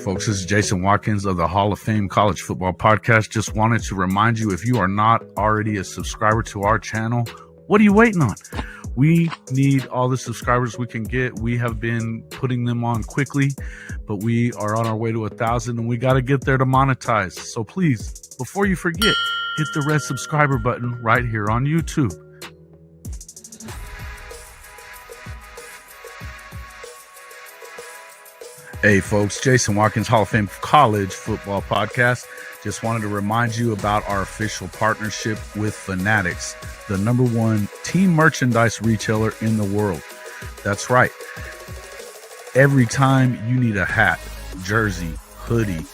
folks, this is Jason Watkins of the Hall of Fame College Football Podcast. Just wanted to remind you, if you are not already a subscriber to our channel, what are you waiting on? We need all the subscribers we can get. We have been putting them on quickly, but we are on our way to 1,000 and we got to get there to monetize. So please, before you forget, hit the red subscriber button right here on YouTube. Hey folks, Jason Watkins, Hall of Fame College Football Podcast. Just wanted to remind you about our official partnership with Fanatics, the #1 team merchandise retailer in the world. That's right. Every time you need a hat, jersey, hoodie,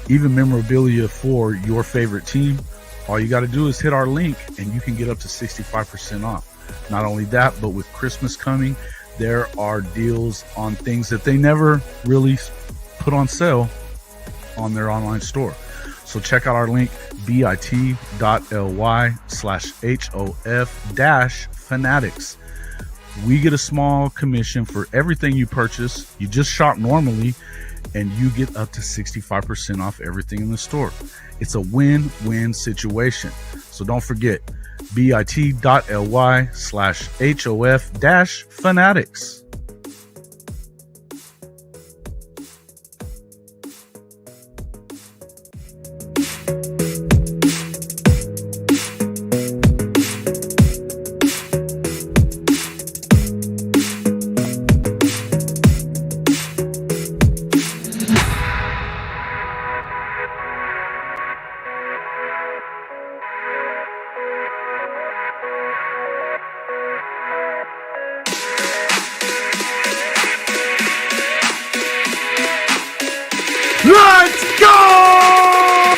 even memorabilia for your favorite team, all you got to do is hit our link and you can get up to 65% off. Not only that, but with Christmas coming, there are deals on things that they never really put on sale on their online store. So check out our link, bit.ly/HOF-Fanatics. We get a small commission for everything you purchase. You just shop normally and you get up to 65% off everything in the store. It's a win-win situation. So don't forget, bit.ly/HOF-Fanatics. Let's go!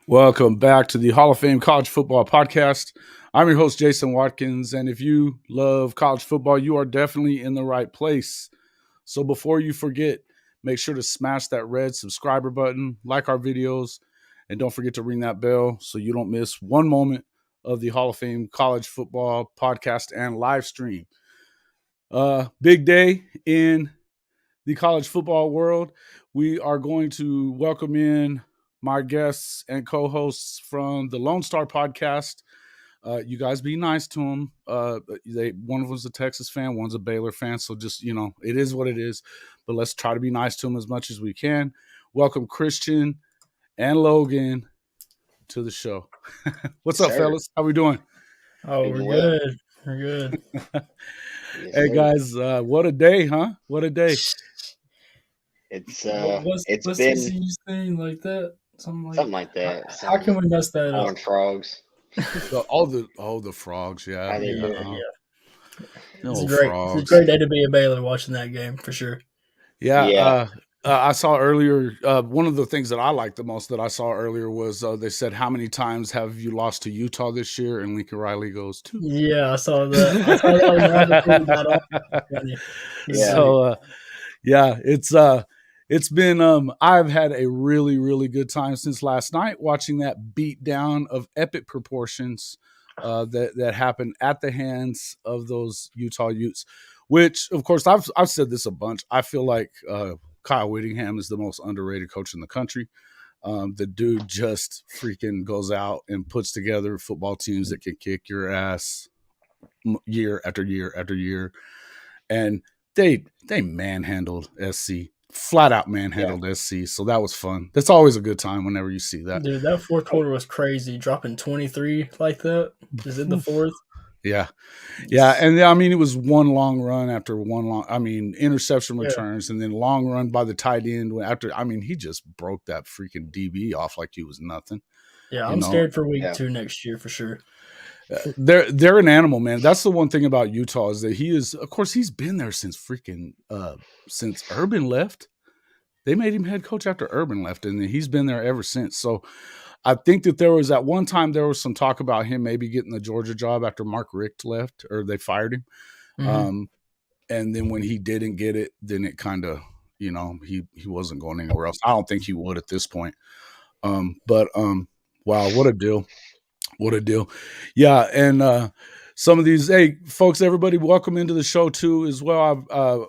Welcome back to the Hall of Fame College Football Podcast. I'm your host, Jason Watkins, and if you love college football, you are definitely in the right place. So before you forget, make sure to smash that red subscriber button, like our videos, and don't forget to ring that bell so you don't miss one moment of the Hall of Fame College Football Podcast and live stream. Big day in the college football world. We are going to welcome in my guests and co-hosts from the Lone Star podcast. You guys be nice to them. One of them's a Texas fan, one's a Baylor fan. So just, it is what it is, but let's try to be nice to them as much as we can. Welcome Christian and Logan to the show. What's up, fellas? How we doing? Oh, we're good. We're good. Hey guys, what a day, huh? What a day! It's what's been TCU thing like that? Something like that. How can we mess that up? Horned Frogs. the frogs, yeah. It's great. Frogs. It's a great day to be a Baylor watching that game for sure. Yeah. I saw earlier, one of the things that I liked the most that I saw earlier was they said, how many times have you lost to Utah this year? And Lincoln Riley goes, 2. Yeah, I saw that. So, it's been, I've had a really, really good time since last night watching that beat down of epic proportions that happened at the hands of those Utah Utes, which, of course, I've said this a bunch. I feel like Kyle Whittingham is the most underrated coach in the country. The dude just freaking goes out and puts together football teams that can kick your ass year after year after year. And they manhandled SC, flat out manhandled SC. So that was fun. That's always a good time whenever you see that. Dude, that fourth quarter was crazy. Dropping 23 like that. Is it the fourth? Yeah. And I mean, it was one long run after interception returns and then long run by the tight end he just broke that freaking DB off like he was nothing. Yeah. I'm scared for week 2 next year for sure. They're an animal, man. That's the one thing about Utah is that he's been there since since Urban left. They made him head coach after Urban left, and he's been there ever since. So I think that there was some talk about him maybe getting the Georgia job after Mark Richt left or they fired him. Mm-hmm. And then when he didn't get it, then it kind of, he wasn't going anywhere else. I don't think he would at this point. Wow, what a deal. What a deal. Yeah. And some of these. Hey, folks, everybody, welcome into the show too as well. I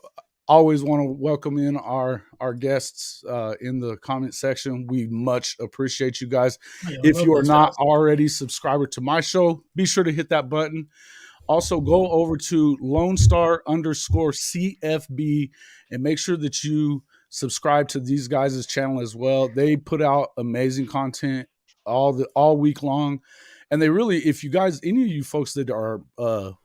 always want to welcome in our guests in the comment section. We much appreciate you guys. If you are not already subscriber to my show, be sure to hit that button. Also, go over to LoneStar_CFB and make sure that you subscribe to these guys' channel as well. They put out amazing content all week long. And they really, if you guys, any of you folks that are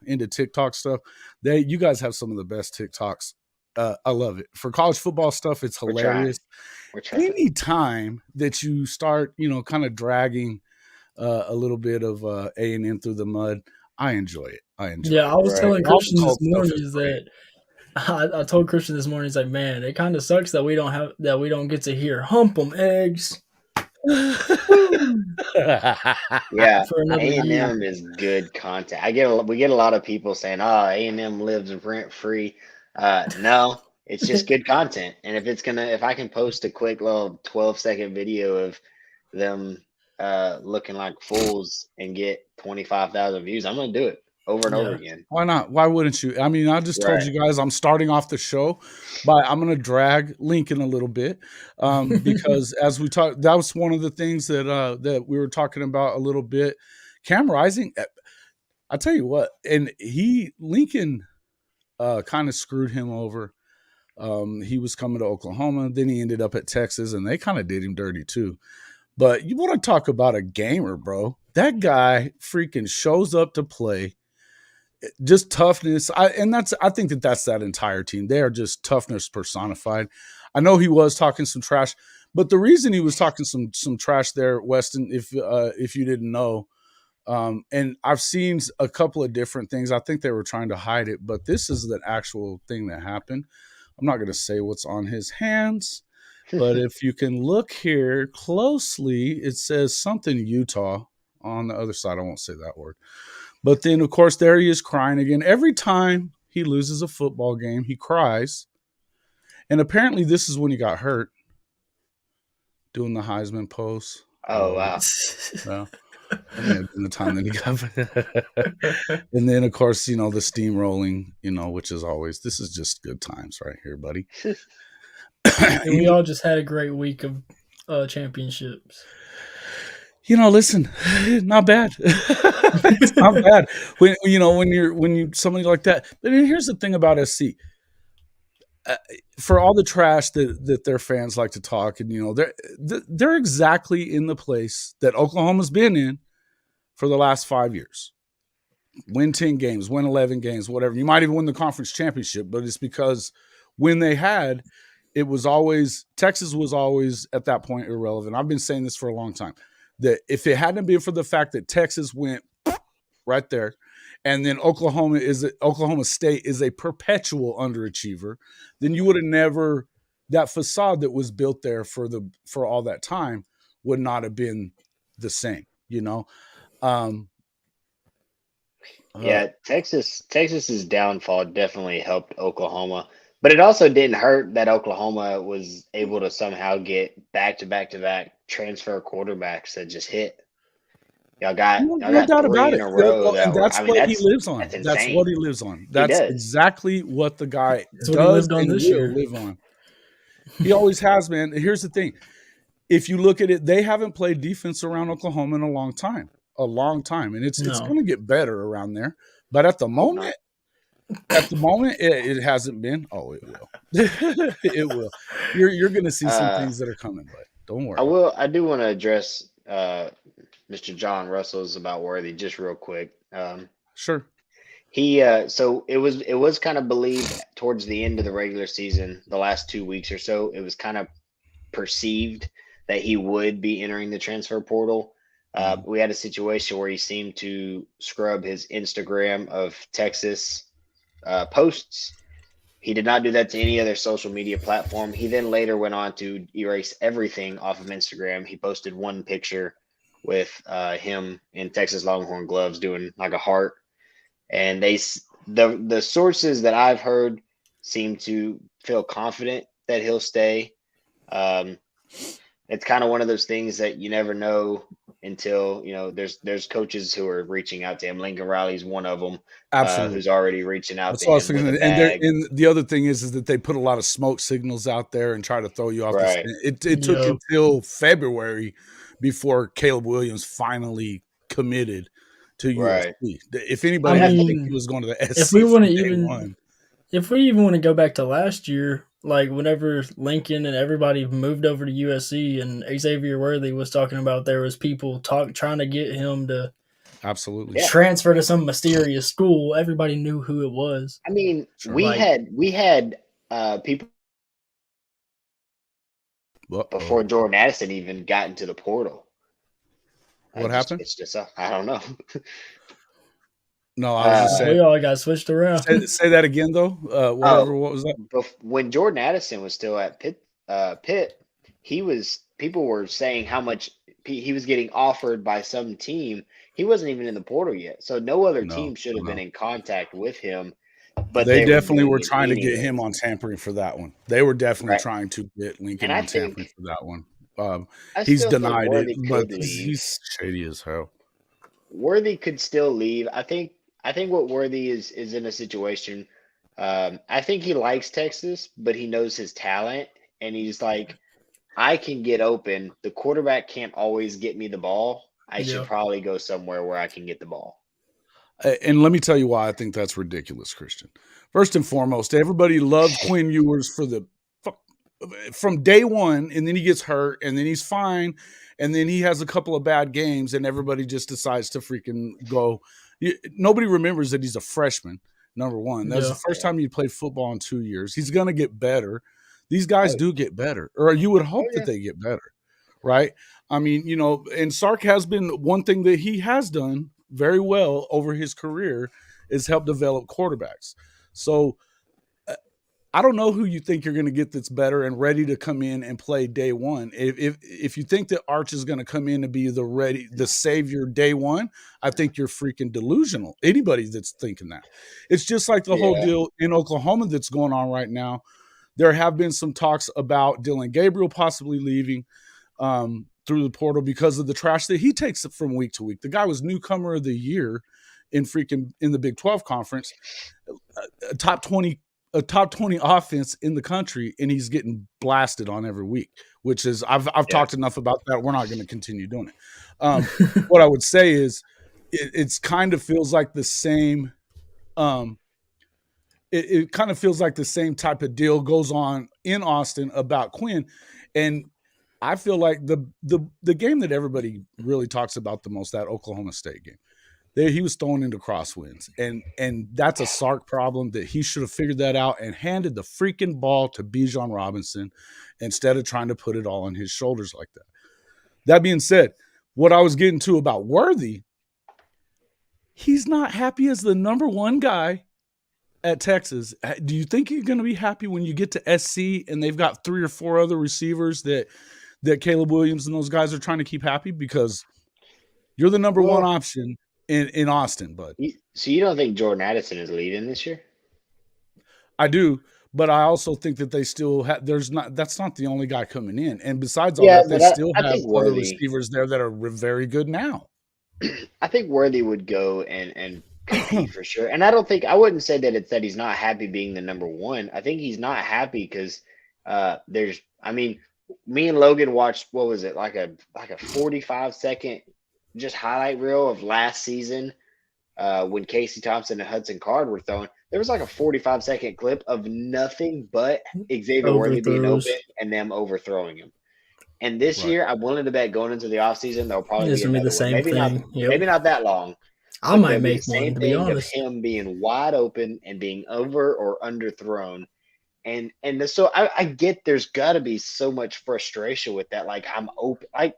into TikTok stuff, you guys have some of the best TikToks. I love it. For college football stuff, it's hilarious. We're trying. Anytime that you start, kind of dragging a little bit of A&M through the mud, I enjoy it. I was telling Christian this morning that I told Christian this morning, he's like, man, it kind of sucks that we don't get to hear hump 'em eggs. Yeah, A&M is good content. We get a lot of people saying, "Oh, A&M lives rent free." No, it's just good content. And if I can post a quick little 12-second video of them looking like fools and get 25,000 views, I'm gonna do it over and over again. Why not? Why wouldn't you? I mean, I just told you guys I'm starting off the show I'm going to drag Lincoln a little bit because as we talked, that was one of the things that we were talking about a little bit. Cam Rising, I tell you what, and Lincoln kind of screwed him over. He was coming to Oklahoma, then he ended up at Texas, and they kind of did him dirty too. But you want to talk about a gamer, bro. That guy freaking shows up to play. Just toughness. I think that's that entire team. They are just toughness personified. I know he was talking some trash, but the reason he was talking some trash there, Weston, if you didn't know, and I've seen a couple of different things. I think they were trying to hide it, but this is the actual thing that happened. I'm not going to say what's on his hands, but if you can look here closely, it says something Utah on the other side. I won't say that word. But then, of course, there he is crying again. Every time he loses a football game, he cries. And apparently this is when he got hurt, doing the Heisman pose. Oh, wow. Well, in the time that he got. And then, of course, the steamrolling, which is always, this is just good times right here, buddy. And we all just had a great week of championships. Listen, not bad. It's not bad when you're somebody like that. But here's the thing about SC. For all the trash that their fans like to talk, and they're exactly in the place that Oklahoma's been in for the last 5 years. Win 10 games, win 11 games, whatever. You might even win the conference championship, but it's because when they had, Texas was always at that point irrelevant. I've been saying this for a long time. That if it hadn't been for the fact that Texas went right there, and then Oklahoma State is a perpetual underachiever, then you would have never, that facade that was built there for all that time would not have been the same, Yeah, Texas's downfall definitely helped Oklahoma, but it also didn't hurt that Oklahoma was able to somehow get back-to-back transfer quarterbacks that just hit. Y'all got doubt 3 about in it. a row. That's what he lives on. That's what he lives on. That's exactly what the guy does and will live on. He always has, man. Here's the thing. If you look at it, they haven't played defense around Oklahoma in a long time. And it's going to get better around there. But at the moment, it hasn't been. Oh, it will. It will. You're going to see some things that are coming, but don't worry. I do want to address Mr. John Russell's about Worthy just real quick. Sure. He so it was kind of believed towards the end of the regular season, the last 2 weeks or so, it was kind of perceived that he would be entering the transfer portal. We had a situation where he seemed to scrub his Instagram of Texas posts. He did not do that to any other social media platform. He then later went on to erase everything off of Instagram. He posted one picture with him in Texas Longhorn gloves doing like a heart. And the sources that I've heard seem to feel confident that he'll stay. it's kind of one of those things that you never know until, there's coaches who are reaching out to him. Lincoln Riley's one of them, Absolutely. who's already reaching out That's to what I was him with a thinking. bag. And the other thing is that they put a lot of smoke signals out there and try to throw you off the scent. It took until February before Caleb Williams finally committed to USC. If anybody didn't think he was going to the SC, if we even want to go back to last year, like whenever Lincoln and everybody moved over to USC and Xavier Worthy was talking about there was people trying to get him to transfer to some mysterious school, everybody knew who it was. I mean, we had people before Jordan Addison even got into the portal. What happened? It's just I don't know. No, I was just saying. We all got switched around. Say that again, though. What was that? When Jordan Addison was still at Pitt, people were saying how much he was getting offered by some team. He wasn't even in the portal yet, so no other team should have been in contact with him. But they definitely were trying to get him on tampering for that one. They were definitely trying to get Lincoln on tampering for that one. He's denied it, but he's shady as hell. Worthy could still leave. I think what Worthy is in a situation. I think he likes Texas, but he knows his talent, and he's like, I can get open. The quarterback can't always get me the ball. I should probably go somewhere where I can get the ball. And let me tell you why I think that's ridiculous, Christian. First and foremost, everybody loved Quinn Ewers from day one, and then he gets hurt, and then he's fine, and then he has a couple of bad games, and everybody just decides to freaking go. Nobody remembers that he's a freshman, number one. That's the first time he played football in 2 years. He's going to get better. These guys do get better, or you would hope that they get better, right? I mean, and Sark has been one thing that he has done very well over his career is help develop quarterbacks. So I don't know who you think you're going to get that's better and ready to come in and play day one. If you think that Arch is going to come in to be the savior day one, I think you're freaking delusional. Anybody that's thinking that. It's just like the whole deal in Oklahoma that's going on right now. There have been some talks about Dylan Gabriel possibly leaving through the portal because of the trash that he takes from week to week. The guy was newcomer of the year in the Big 12 conference, a top 20 offense in the country, and he's getting blasted on every week, which is I've talked enough about that. We're not going to continue doing it. What I would say is it's kind of feels like the same. It kind of feels like the same type of deal goes on in Austin about Quinn. And I feel like the game that everybody really talks about the most, that Oklahoma State game, he was thrown into crosswinds. And that's a Sark problem that he should have figured that out and handed the freaking ball to Bijan Robinson instead of trying to put it all on his shoulders like that. That being said, what I was getting to about Worthy, he's not happy as the number one guy at Texas. Do you think you're going to be happy when you get to SC and they've got 3 or 4 other receivers that Caleb Williams and those guys are trying to keep happy? Because you're the number one option in Austin, bud. So you don't think Jordan Addison is leading this year? I do, but I also think that they still have. That's not the only guy coming in, and besides all that, they still have other receivers there that are very good now. I think Worthy would go and compete for sure. And I wouldn't say that it's that he's not happy being the number one. I think he's not happy because me and Logan watched, what was it, like a 45-second just highlight reel of last season when Casey Thompson and Hudson Card were throwing. There was like a 45-second clip of nothing but Xavier Worthy being open and them overthrowing him. And this year, I'm willing to bet going into the offseason, they'll probably be the same thing. Maybe not that long. I might make one, to be honest. Of him being wide open and being over or underthrown. And so I get there's got to be so much frustration with that. Like, I'm open. Like,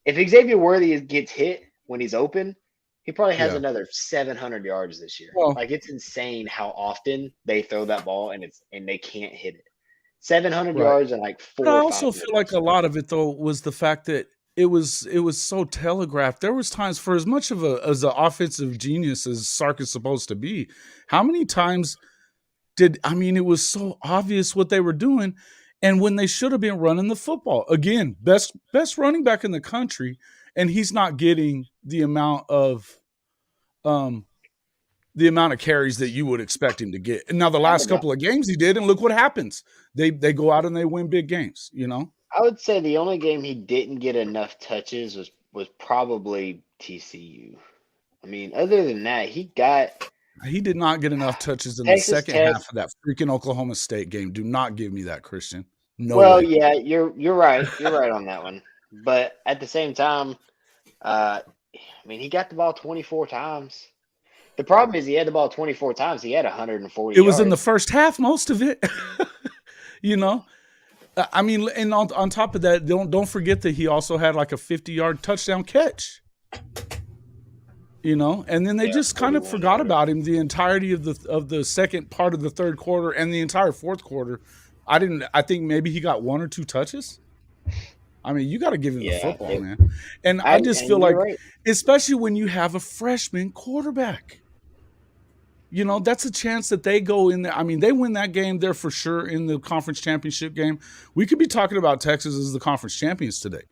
if Xavier Worthy gets hit when he's open, he probably has another 700 yards this year. Well, like, it's insane how often they throw that ball and they can't hit it. 700 yards and like 4 or 5 I also feel like a lot of it, though, was the fact that it was so telegraphed. There was times, for as much of as an offensive genius as Sark is supposed to be, how many times it was so obvious what they were doing. and when they should have been running the football. Again, best running back in the country, and he's not getting the amount of carries that you would expect him to get. And now the last couple of games he did, and look what happens. They go out and they win big games, you know? I would say the only game he didn't get enough touches was probably TCU. I mean, other than that, he did not get enough touches in Texas the second Tech, half of that freaking Oklahoma State game. Do not give me that, Christian. No well, way. yeah, you're right. You're right on that one. But at the same time, I mean, he got the ball 24 times. The problem is he had the ball 24 times. He had 140 It was yards. in the first half, most of it. You know? I mean, and on top of that, don't forget that he also had like a 50-yard touchdown catch. You know, and then they just kind of forgot about him the entirety of the second part of the third quarter and the entire fourth quarter. I think maybe he got 1 or 2 touches. I mean, you got to give him the football, man. And I just feel like, especially when you have a freshman quarterback, you know, that's a chance that they go in there. I mean, they win that game, they're for sure in the conference championship game. We could be talking about Texas as the conference champions today.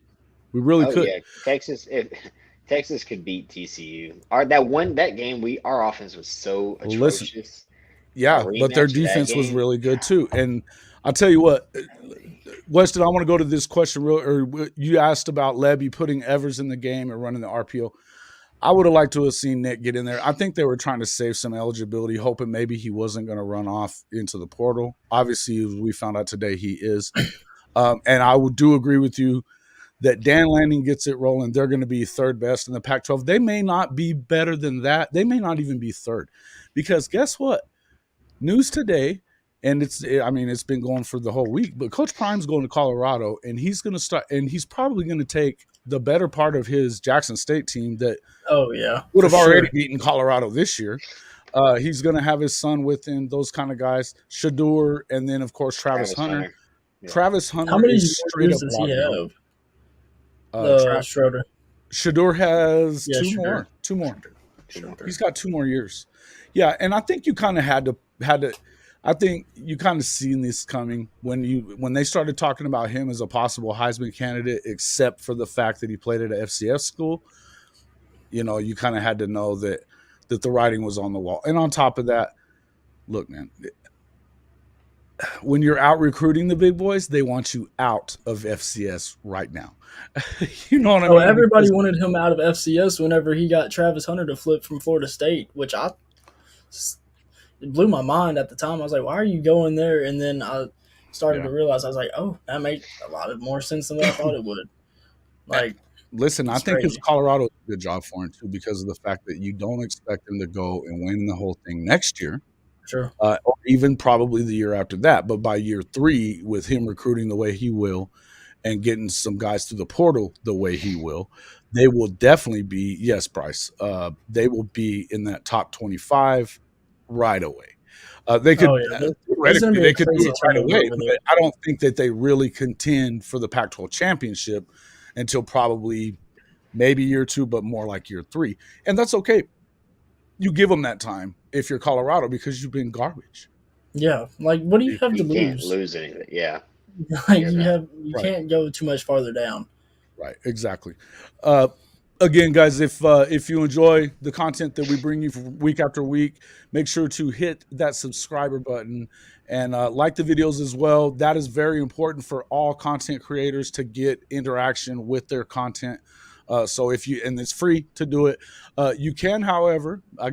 We really could. Yeah, Texas could beat TCU. That game, our offense was so atrocious. But their defense was really good too. And I'll tell you what, Weston, I want to go to this question. You asked about Lebby putting Evers in the game and running the RPO. I would have liked to have seen Nick get in there. I think they were trying to save some eligibility, hoping maybe he wasn't going to run off into the portal. Obviously, as we found out today, he is. And I do agree with you that Dan Lanning gets it rolling. They're going to be third best in the Pac-12. They may not be better than that. They may not even be third. Because guess what? News today, and it's been going for the whole week, but Coach Prime's going to Colorado, and he's going to start, and he's probably going to take the better part of his Jackson State team that would have already beaten Colorado this year. He's going to have his son with him, those kind of guys, Shador, and then, of course, Travis Hunter. Yeah. Travis Hunter. How many years does he have? Schroeder. Shador has two more. He's got 2 more years. Yeah, and I think you kind of had to. I think you kind of seen this coming when they started talking about him as a possible Heisman candidate, except for the fact that he played at a FCS school. You know, you kind of had to know that the writing was on the wall. And on top of that, look, man, when you're out recruiting the big boys, they want you out of FCS right now. You know what I mean? Everybody wanted him out of FCS whenever he got Travis Hunter to flip from Florida State, which it blew my mind at the time. I was like, why are you going there? And then I started to realize, I was like, oh, that makes a lot of more sense than what I thought it would. Like, listen, I think it's Colorado a good job for him too, because of the fact that you don't expect him to go and win the whole thing next year. Sure. Or even probably the year after that. But by year 3, with him recruiting the way he will and getting some guys through the portal the way he will, they will definitely be, yes, Bryce, they will be in that top 25 right away. They could theoretically they could do it right away, but I don't think that they really contend for the Pac-12 championship until probably maybe year 2, but more like year 3. And that's okay. You give them that time if you're Colorado, because you've been garbage. Yeah, like what do you have to lose? You can't lose anything. Yeah, like you can't go too much farther down. Right, exactly. Again, guys, if you enjoy the content that we bring you week after week, make sure to hit that subscriber button and like the videos as well. That is very important for all content creators to get interaction with their content. So and it's free to do it. You can, however, I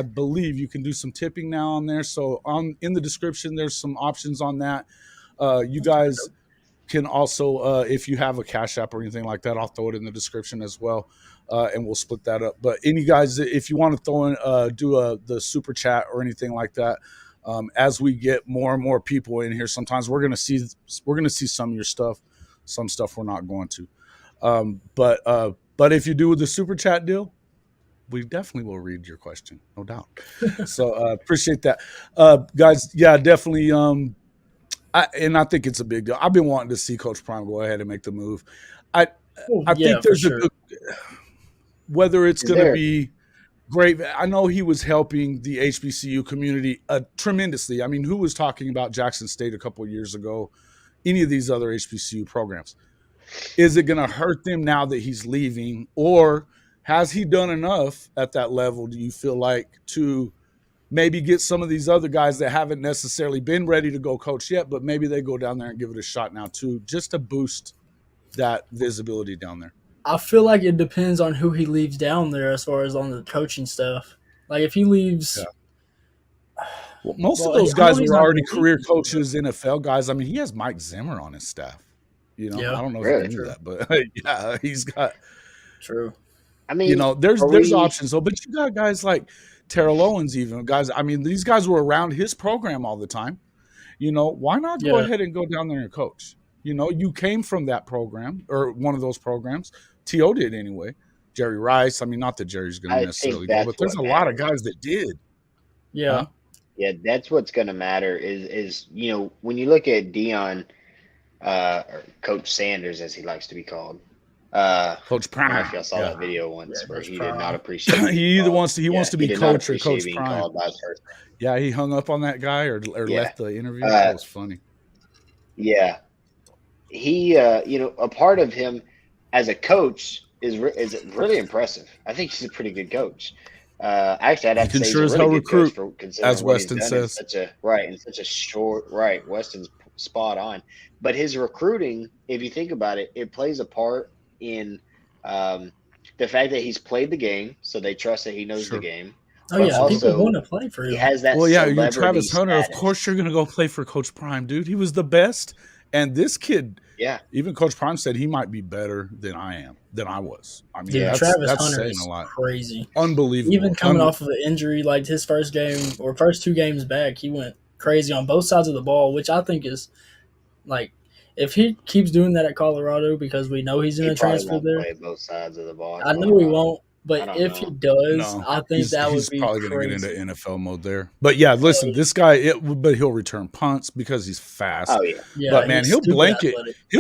believe you can do some tipping now on there. So in the description, there's some options on that. You guys can also, if you have a Cash App or anything like that, I'll throw it in the description as well, and we'll split that up. But any guys, if you want to throw in, the super chat or anything like that, as we get more and more people in here, sometimes we're gonna see some of your stuff, some stuff we're not going to. But if you do the super chat deal, we definitely will read your question, no doubt. So appreciate that, guys. Yeah, definitely. I think it's a big deal. I've been wanting to see Coach Prime go ahead and make the move. I think there's a good, whether it's going to be great. I know he was helping the HBCU community tremendously. I mean, who was talking about Jackson State a couple of years ago? any of these other HBCU programs. Is it going to hurt them now that he's leaving, or has he done enough at that level, do you feel like, to maybe get some of these other guys that haven't necessarily been ready to go coach yet, but maybe they go down there and give it a shot now too, just to boost that visibility down there? I feel like it depends on who he leaves down there as far as on the coaching stuff. Like if he leaves, well, most of those guys were already career coaches, NFL guys. I mean, he has Mike Zimmer on his staff. You know, I don't know if you knew that, but yeah, he's got. True. I mean, you know, there's options though, but you got guys like Terrell Owens, even guys. I mean, these guys were around his program all the time. You know, why not go ahead and go down there and coach? You know, you came from that program or one of those programs. T.O. did anyway. Jerry Rice. I mean, not that Jerry's going to necessarily go, but there's a lot of guys that did. Yeah. Huh? Yeah, that's what's going to matter is, you know, when you look at Deion, or Coach Sanders, as he likes to be called. Coach Prime. I don't know if y'all saw that video once where he did not appreciate he either wants to be coach or Coach Prime. Yeah, he hung up on that guy or left the interview. That was funny. Yeah. He, you know, a part of him as a coach is really impressive. I think he's a pretty good coach. Actually, I'd have to say he's a really good coach for considering as Weston says. In such a short Weston's spot on. But his recruiting, if you think about it, it plays a part in the fact that he's played the game, so they trust that he knows the game. Oh, yeah, also, people want to play for him. He has that. Well, yeah, you're Travis Hunter. Of course, you're going to go play for Coach Prime, dude. He was the best, and this kid. Yeah. Even Coach Prime said he might be better than I was. I mean, dude, Travis Hunter is crazy. Unbelievable. Even coming off of an injury, like his first game or first 2 games back, he went crazy on both sides of the ball, which I think is like, if he keeps doing that at Colorado, because we know he's going to transfer there. Play both sides of the ball. I know he won't, but if he does, I think that would be probably going to get into NFL mode there. But yeah, listen, this guy, but he'll return punts because he's fast. Oh yeah, but man, he'll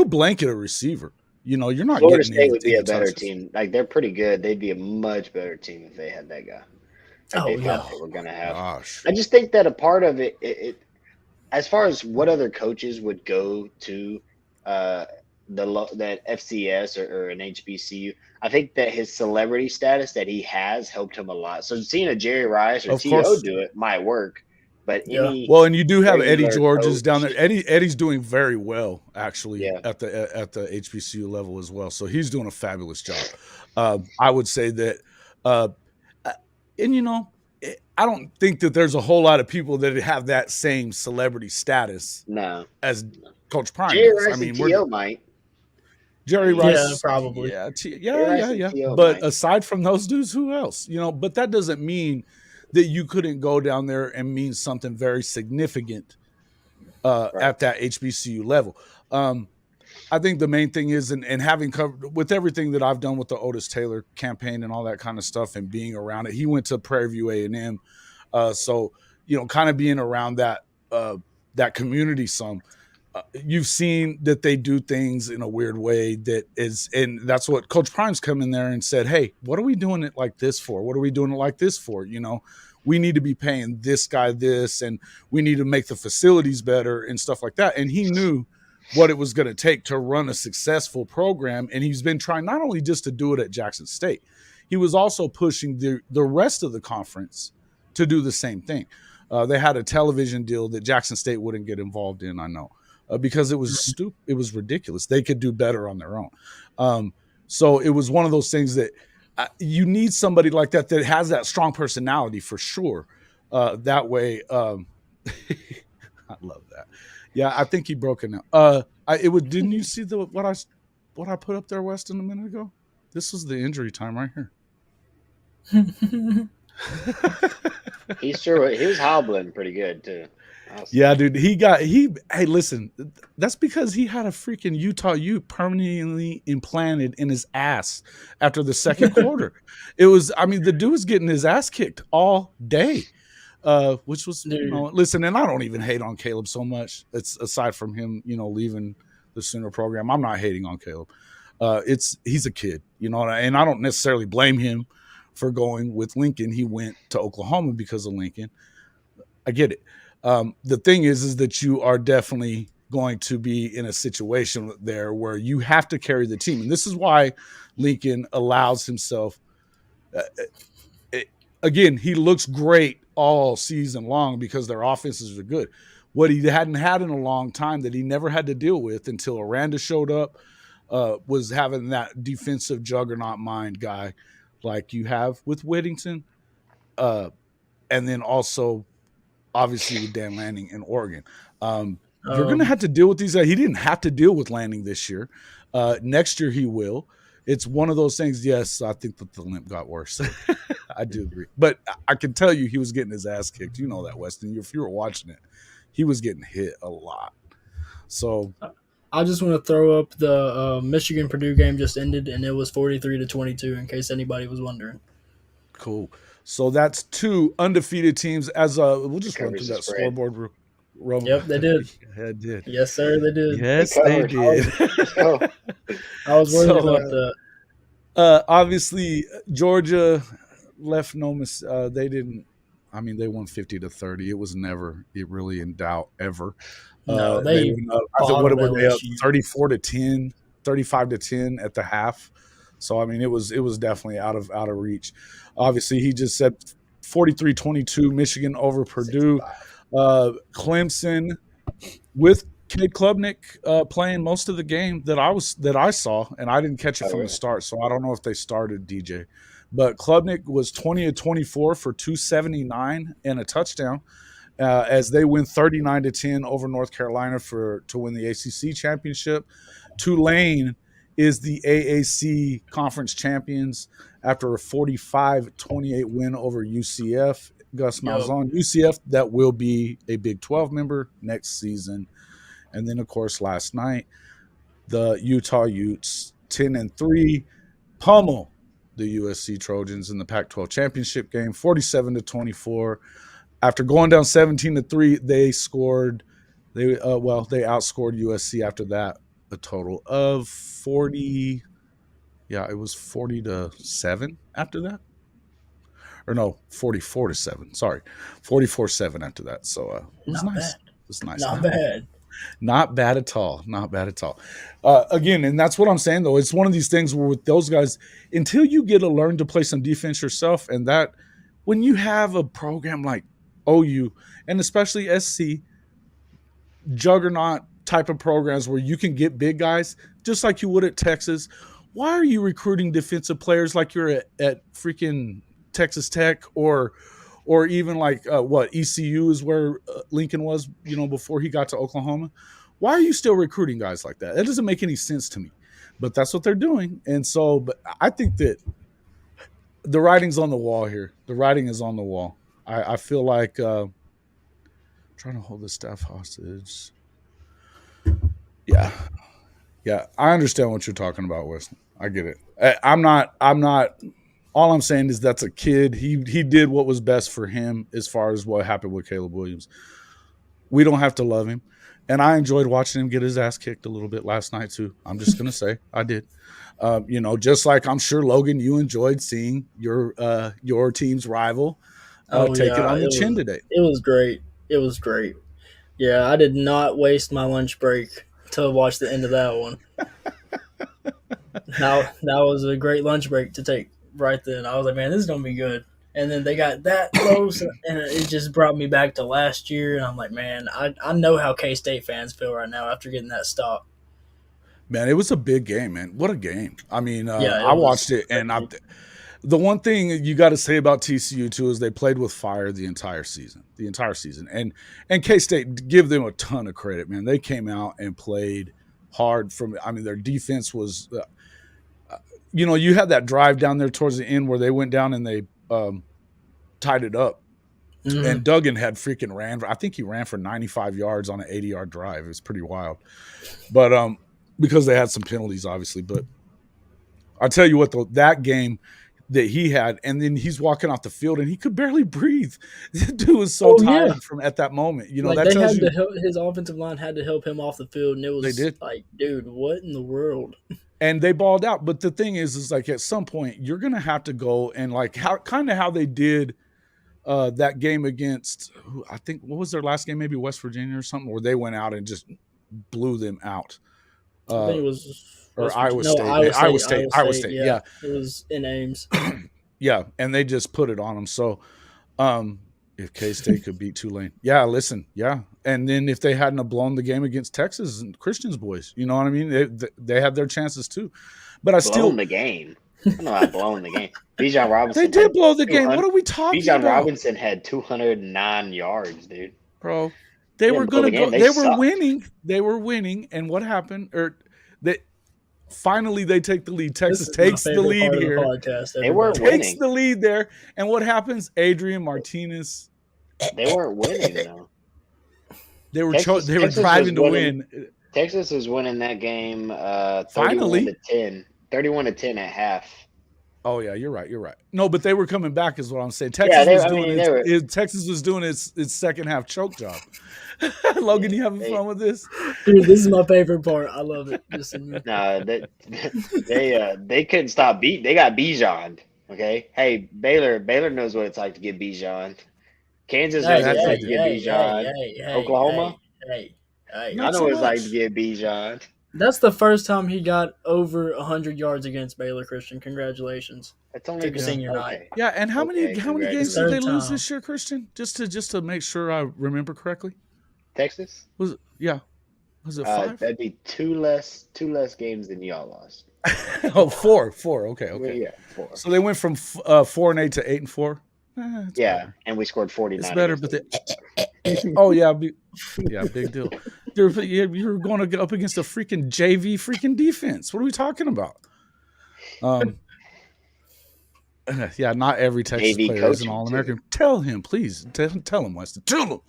blanket a receiver. You know, you're not Florida getting. State would be a better team. Like they're pretty good. They'd be a much better team if they had that guy. They were going to have. Gosh. I just think that a part of it, as far as what other coaches would go to that FCS or an HBCU, I think that his celebrity status that he has helped him a lot. So seeing a Jerry Rice or T.O. do it might work. But and you do have Eddie George's down there. Eddie's doing very well actually at the HBCU level as well. So he's doing a fabulous job. I would say that, and you know, I don't think that there's a whole lot of people that have that same celebrity status. As Coach Prime. Jerry Rice and T.O. might. Jerry Rice, yeah, probably. Yeah. But aside from those dudes, who else? You know, but that doesn't mean that you couldn't go down there and mean something very significant at that HBCU level. I think the main thing is, and having covered with everything that I've done with the Otis Taylor campaign and all that kind of stuff and being around it, he went to Prairie View A&M. So, you know, kind of being around that community some. You've seen that they do things in a weird way that is, and that's what Coach Prime's come in there and said, hey, what are we doing it like this for? What are we doing it like this for? You know, we need to be paying this guy this, and we need to make the facilities better and stuff like that. And he knew what it was going to take to run a successful program. And he's been trying not only just to do it at Jackson State, he was also pushing the rest of the conference to do the same thing. They had a television deal that Jackson State wouldn't get involved in, I know. Because it was stupid, it was ridiculous. They could do better on their own. So it was one of those things that you need somebody like that has that strong personality for sure. That way, I love that. Yeah, I think he broke it now. Didn't you see what I put up there, Weston, a minute ago? This was the injury time right here. He was hobbling pretty good too. Yeah, dude, hey, listen, that's because he had a freaking Utah Ute permanently implanted in his ass after the second quarter. The dude was getting his ass kicked all day, which was, you know, listen, and I don't even hate on Caleb so much. It's aside from him, you know, leaving the Sooner program. I'm not hating on Caleb. He's a kid, you know, and I don't necessarily blame him for going with Lincoln. He went to Oklahoma because of Lincoln. I get it. The thing is that you are definitely going to be in a situation there where you have to carry the team. And this is why Lincoln allows himself again, he looks great all season long because their offenses are good. What he hadn't had in a long time that he never had to deal with until Aranda showed up was having that defensive juggernaut mind guy like you have with Whittington. And then also, obviously, with Dan Lanning in Oregon. You're going to have to deal with these guys. He didn't have to deal with Lanning this year. Next year, he will. It's one of those things. Yes, I think that the limp got worse. I do agree. But I can tell you he was getting his ass kicked. You know that, Weston. If you were watching it, he was getting hit a lot. So I just want to throw up the Michigan-Purdue game just ended, and it was 43-22 in case anybody was wondering. Cool. So that's 2 undefeated teams. As we'll just run through that scoreboard. Yep, they did. Yeah, it did. Yes, sir, they did. Yes, they did. I was worried about that. Obviously, Georgia left no mis. They didn't. I mean, they won 50-30. It was never really in doubt ever. No, they went up. I think what were they up? 34-10, 35-10 at the half. So I mean, it was definitely out of reach. Obviously, he just said 43-22 Michigan over Purdue. Clemson with Cade Klubnik playing most of the game that I saw, and I didn't catch it from the start, so I don't know if they started DJ. But Klubnik was 20-24 for 279 and a touchdown as they win 39-10 over North Carolina to win the ACC Championship. Tulane is the AAC Conference champions after a 45-28 win over UCF. Gus Malzahn, UCF, that will be a Big 12 member next season. And then, of course, last night, the Utah Utes, 10-3, pummel the USC Trojans in the Pac-12 championship game, 47-24. After going down 17-3, they scored. They outscored USC after that a total of 40. Yeah, it was 40-7 after that. Or no, 44-7. Sorry, 44-7 after that. So it was nice. It was nice. Not bad. Not bad at all. Not bad at all. Again, and that's what I'm saying, though. It's one of these things where with those guys, until you get to learn to play some defense yourself, and that when you have a program like OU, and especially SC, juggernaut type of programs where you can get big guys, just like you would at Texas, why are you recruiting defensive players like you're at freaking Texas Tech or even like ECU is where Lincoln was, before he got to Oklahoma? Why are you still recruiting guys like that? That doesn't make any sense to me, but that's what they're doing. And so, but I think that the writing's on the wall here. The writing is on the wall. I feel like trying to hold the staff hostage. Yeah. I understand what you're talking about, Wesley. I get it. I'm not. All I'm saying is that's a kid. He did what was best for him as far as what happened with Caleb Williams. We don't have to love him. And I enjoyed watching him get his ass kicked a little bit last night too. I'm just going to say I did. Just like I'm sure, Logan, you enjoyed seeing your team's rival take it on the chin today. It was great. Yeah, I did not waste my lunch break to watch the end of that one. That was a great lunch break to take right then. I was like, man, this is going to be good. And then they got that close, and it just brought me back to last year. And I'm like, man, I know how K-State fans feel right now after getting that stop. Man, it was a big game, man. What a game. I mean, I watched it, and the one thing you got to say about TCU, too, is they played with fire the entire season. And K-State, give them a ton of credit, man. They came out and played hard. Their defense was you had that drive down there towards the end where they went down and they tied it up. Mm-hmm. And Duggan had freaking ran. I think he ran for 95 yards on an 80-yard drive. It was pretty wild. But because they had some penalties, obviously. But I'll tell you what, though, that game that he had, and then he's walking off the field and he could barely breathe. That dude was so tired from at that moment. That they tells had to help, his offensive line had to help him off the field, and it was like, dude, what in the world? And they balled out. But the thing is like at some point you're going to have to go and like how they did that game against, I think, what was their last game? Maybe West Virginia or something, where they went out and just blew them out. I think it was Iowa State. Yeah. It was in Ames. Yeah, and they just put it on them. So if K-State could beat Tulane. Yeah, listen, yeah. And then if they hadn't have blown the game against Texas and Christian's boys, you know what I mean? They had their chances too. But I still blown the game. I don't know about blowing the game. Bijan Robinson. They did blow the game. What are we talking about? Bijan Robinson had 209 yards, dude. Bro, they were going to go. They were winning. They were winning. And what happened? Finally, they take the lead. Texas takes the lead here. They weren't winning. Takes the lead there. And what happens? Adrian Martinez. They weren't winning, though. They were driving to win. Texas was winning that game 31-10. 31-10 at half. Oh, yeah, you're right. No, but they were coming back is what I'm saying. Texas was doing its second half choke job. Logan, you having fun with this? Dude, this is my favorite part. I love it. No, they couldn't stop they got Bijan. Okay. Hey, Baylor knows what it's like to get Bijan. Kansas knows what it's like to get Bijan. Oklahoma? I know what it's like to get Bijan. That's the first time he got over 100 yards against Baylor, Christian. Congratulations. That's only a senior night. Yeah, and how many games did they lose this year, Christian? Just to make sure I remember correctly. Texas? Was it 5? That'd be two less games than y'all lost. Oh, four. Okay. Yeah, 4. So they went from 4-8 to 8-4. Better. And we scored 49. It's better, but big deal. You're going to get up against a freaking JV freaking defense. What are we talking about? Not every Texas player is an All-American. Tell him, please. Tell him, Weston. Tell him.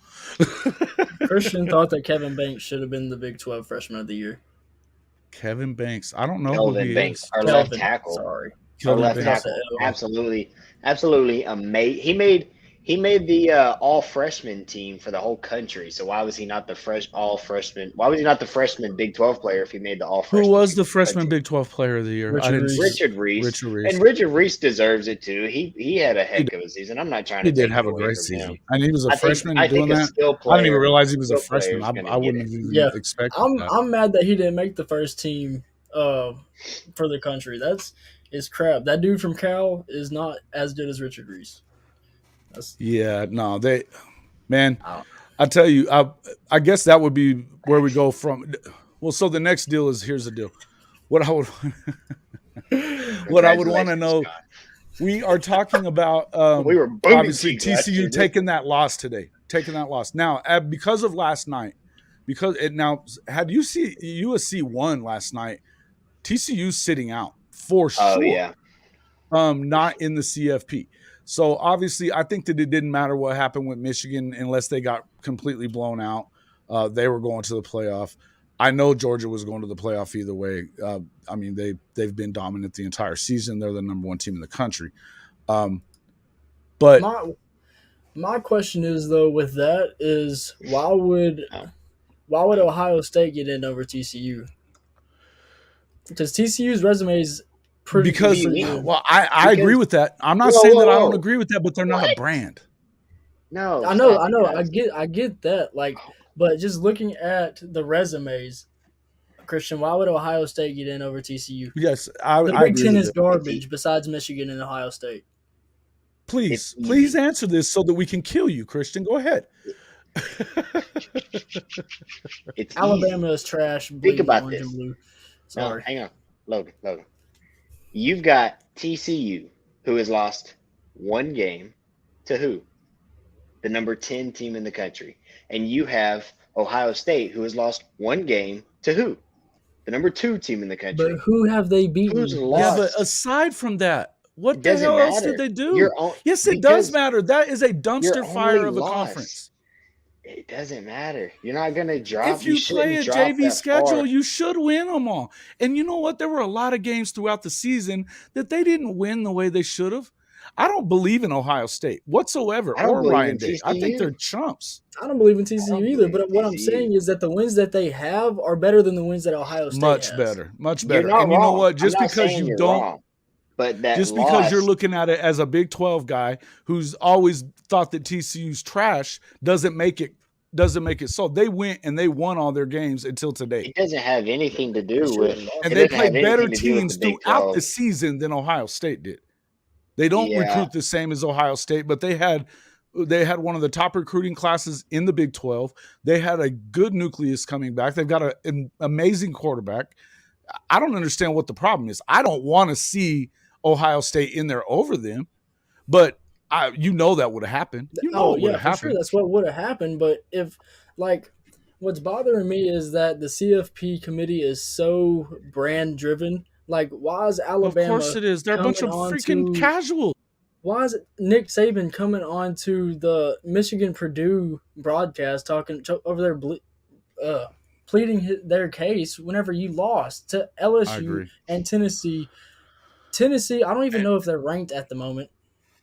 Christian thought that Kevin Banks should have been the Big 12 Freshman of the Year. Kevin Banks. I don't know Kelvin who he Banks, is. Our left tackle. Sorry. Our left tackle. Absolutely amazing. He made the all freshman team for the whole country. So why was he not the all freshman? Why was he not the freshman Big 12 player if he made the all freshman? Who was the freshman Big 12 player of the year? Richard Reese. And Richard Reese deserves it too. He had a heck of a season. I'm not trying to. He did have a great season. And he was a freshman doing that. I didn't even realize he was a freshman. I wouldn't have even expected that. I'm mad that he didn't make the first team for the country. It's crap. That dude from Cal is not as good as Richard Reese. I tell you, I guess that would be where we go from. Well, so the next deal is, here's the deal. What I would want to know, we are talking about we were obviously TCU taking that loss today, Now, because of last night, had you see USC won last night, TCU's sitting out for sure. Oh, yeah. Not in the CFP. So obviously, I think that it didn't matter what happened with Michigan unless they got completely blown out. They were going to the playoff. I know Georgia was going to the playoff either way. They've been dominant the entire season. They're the number 1 team in the country. But my question is, though, with that is why would Ohio State get in over TCU? Because TCU's resume is pretty good. Well, I agree with that. I'm not saying that I don't agree with that, but they're not a brand. No, I know. I get that. But just looking at the resumes, Christian, why would Ohio State get in over TCU? Yes, the Big Ten is garbage besides Michigan and Ohio State. Please answer this so that we can kill you, Christian. Go ahead. Alabama is trash. Think about this. Sorry. No, hang on, Logan. You've got TCU, who has lost 1 game to who? The number 10 team in the country. And you have Ohio State, who has lost 1 game to who? The number 2 team in the country. But who have they beaten? Who's lost? Yeah, but aside from that, what the hell else did they do? Yes, it does matter. That is a dumpster fire of a conference. It doesn't matter. You're not going to drop. If you play a JV schedule, you should win them all. And you know what? There were a lot of games throughout the season that they didn't win the way they should have. I don't believe in Ohio State whatsoever or Ryan Day. I think they're chumps. I don't believe in TCU either. But what I'm saying is that the wins that they have are better than the wins that Ohio State has. Much better. And you know what? Just because you don't. Wrong, but because you're looking at it as a Big 12 guy who's always thought that TCU's trash doesn't make it doesn't make it so. They went and they won all their games until today. It doesn't have anything to do with, and they played better teams throughout the season than Ohio State did. They don't recruit the same as Ohio State, but they had one of the top recruiting classes in the Big 12. They had a good nucleus coming back. They've got an amazing quarterback. I don't understand what the problem is. I don't want to see Ohio State in there over them, but that would have happened. It would have happened. For sure. That's what would have happened. But if, like, what's bothering me is that the CFP committee is so brand driven. Like, why is Alabama? Of course it is. They're a bunch of freaking casuals. Why is Nick Saban coming on to the Michigan-Purdue broadcast talking over there, pleading their case whenever you lost to LSU and Tennessee? Tennessee, I don't even know if they're ranked at the moment.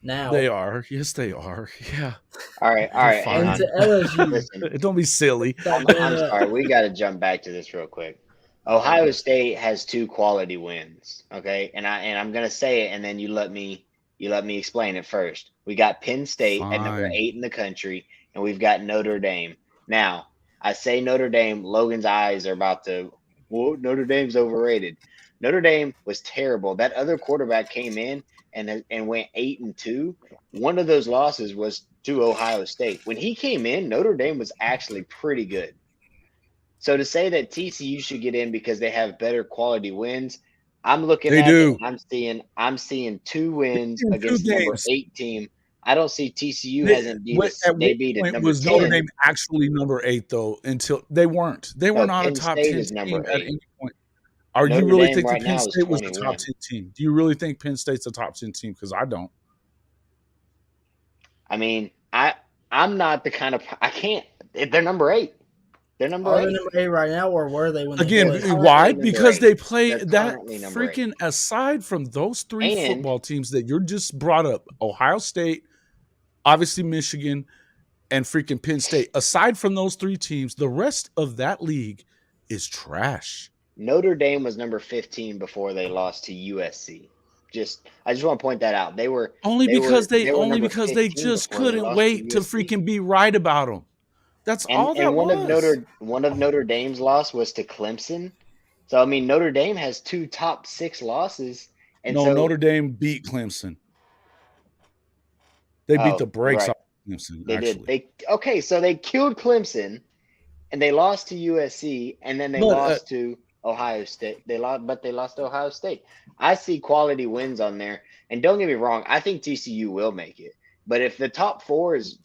Now they are. Yes, they are. Yeah. All right. And to LSU, don't be silly. I'm sorry. We got to jump back to this real quick. Ohio State has 2 quality wins. Okay, and I'm gonna say it, and then you let me explain it first. We got Penn State at number 8 in the country, and we've got Notre Dame. Now, I say Notre Dame. Logan's eyes are about to. Well, Notre Dame's overrated. Notre Dame was terrible. That other quarterback came in and went 8-2. One of those losses was to Ohio State. When he came in, Notre Dame was actually pretty good. So to say that TCU should get in because they have better quality wins, I'm looking at it. I'm seeing 2 wins against the number 8 team. I don't see TCU hasn't beat us. They beat it. Was 10. Notre Dame actually number 8 though? Until they weren't. They were not a top 10 team at any point. Are you really think Penn State was the top 10 team? Do you really think Penn State's a top 10 team? Because I don't. I mean, I'm not the kind of I can't. They're number 8. They're number 8. They're number 8 right now, or were they when they why? Because they play that freaking 8. Aside from those 3 football teams that you're just brought up, Ohio State, obviously Michigan, and freaking Penn State. Aside from those 3 teams, the rest of that league is trash. Notre Dame was number 15 before they lost to USC. I just want to point that out. They were because they just couldn't wait to freaking be right about them. That's all that was. One of Notre Dame's loss was to Clemson. So I mean, Notre Dame has 2 top 6 losses. And Notre Dame beat Clemson. They beat the brakes off Clemson. They did. So they killed Clemson, and they lost to USC, and then they lost to Ohio State. They lost to Ohio State. I see quality wins on there, and don't get me wrong. I think TCU will make it. But if the top 4 is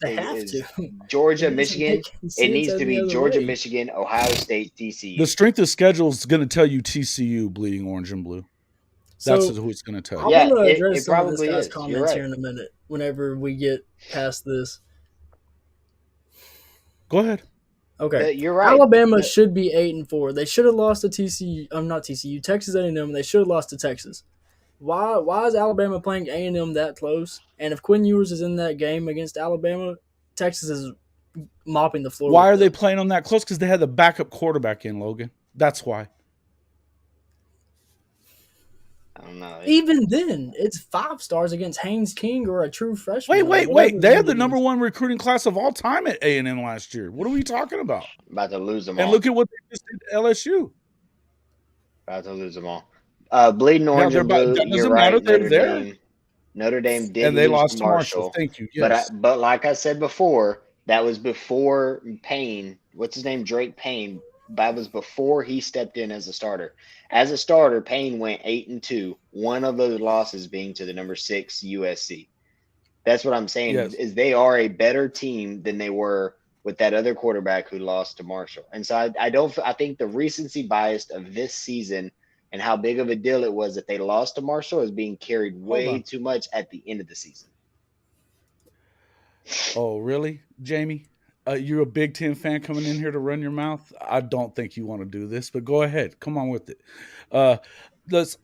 Georgia, Michigan, it needs to be Georgia, Michigan, Ohio State, TCU. The strength of schedule is going to tell you TCU bleeding orange and blue. That's who it's going to tell you. I'm going to address some of this guy's comments here in a minute whenever we get past this. Go ahead. Okay, you're right. Alabama should be 8-4. They should have lost to TCU. Not TCU. Texas A&M. They should have lost to Texas. Why is Alabama playing A&M that close? And if Quinn Ewers is in that game against Alabama, Texas is mopping the floor. Why are they playing them that close? Because they had the backup quarterback in, Logan. That's why. I don't know. Even then, it's 5 stars against Haynes King or a true freshman. Wait. They had the number 1 recruiting class of all time at A&M last year. What are we talking about? About to lose them all. And look at what they just did to LSU. About to lose them all. Bleeding orange and blue. You're right. Notre Dame did, and they lost to Marshall. Thank you. Yes. But like I said before, that was before Payne. What's his name? Drake Payne. That was before he stepped in as a starter. As a starter, Payne went 8-2. One of those losses being to the number 6 USC. That's what I'm saying. Yes. Is they are a better team than they were with that other quarterback who lost to Marshall. And so I think the recency bias of this season and how big of a deal it was that they lost to Marshall is being carried way too much at the end of the season. Oh, really, Jamie? You're a Big Ten fan coming in here to run your mouth? I don't think you want to do this, but go ahead. Come on with it. Let's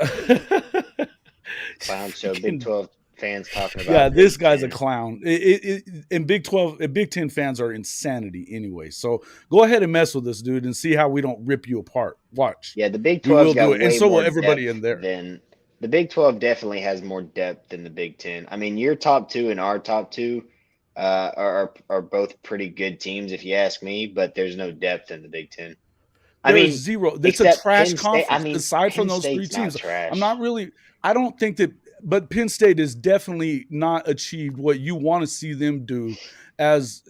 Clown show, Big 12 fans talking about. Yeah, this guy's a clown. And Big 12, Big Ten fans are insanity anyway. So go ahead and mess with us, dude, and see how we don't rip you apart. Watch. Yeah, the Big 12 got way and so more will everybody in there. The Big 12 definitely has more depth than the Big Ten. I mean, your top 2 and our top 2, are both pretty good teams, if you ask me. But there's no depth in the Big Ten. I There's mean, zero. It's a except trash Penn State. I conference. mean, Aside from Penn those three State's not teams, trash. I don't think that, but Penn State has definitely not achieved what you want to see them do as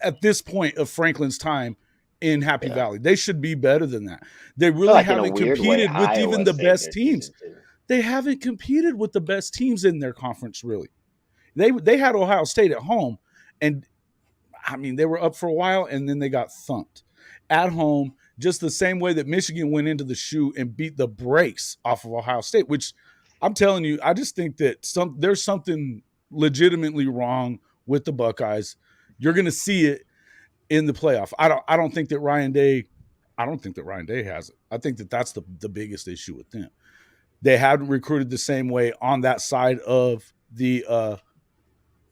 at this point of Franklin's time in Happy Valley. They should be better than that. They really like haven't competed with even the best teams. They haven't competed with the best teams in their conference, really. They had Ohio State at home, and I mean, they were up for a while, and then they got thumped at home, just the same way that Michigan went into the shoe and beat the brakes off of Ohio State, which I'm telling you, I just think that there's something legitimately wrong with the Buckeyes. You're going to see it in the playoff. I don't think that Ryan Day has it. I think that that's the biggest issue with them. They haven't recruited the same way on that side of the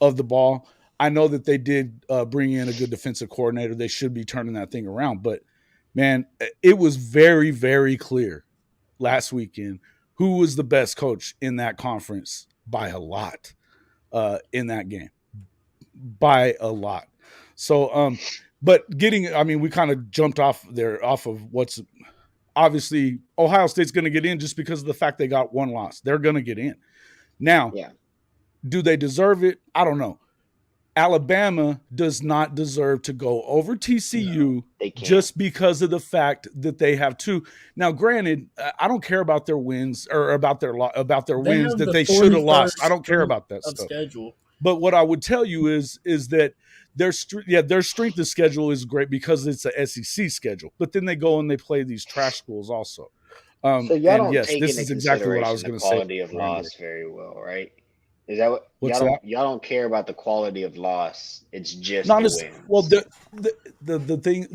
ball. I know that they did bring in a good defensive coordinator. They should be turning that thing around. But, man, it was very, very clear last weekend who was the best coach in that conference by a lot in that game. By a lot. So, but we kind of jumped off of what's obviously Ohio State's going to get in just because of the fact they got one loss. They're going to get in. Now, do they deserve it? I don't know. Alabama does not deserve to go over TCU just because of the fact that they have two. Now, granted, I don't care about their wins or about their wins that they should have lost. I don't care about that stuff. Schedule. But what I would tell you is that their strength of schedule is great because it's a SEC schedule. But then they go and they play these trash schools also. So y'all don't take this into is exactly what I was going to say. Quality of loss very well, right? Is that what y'all don't care about the quality of loss? It's just not the wins. Well, the thing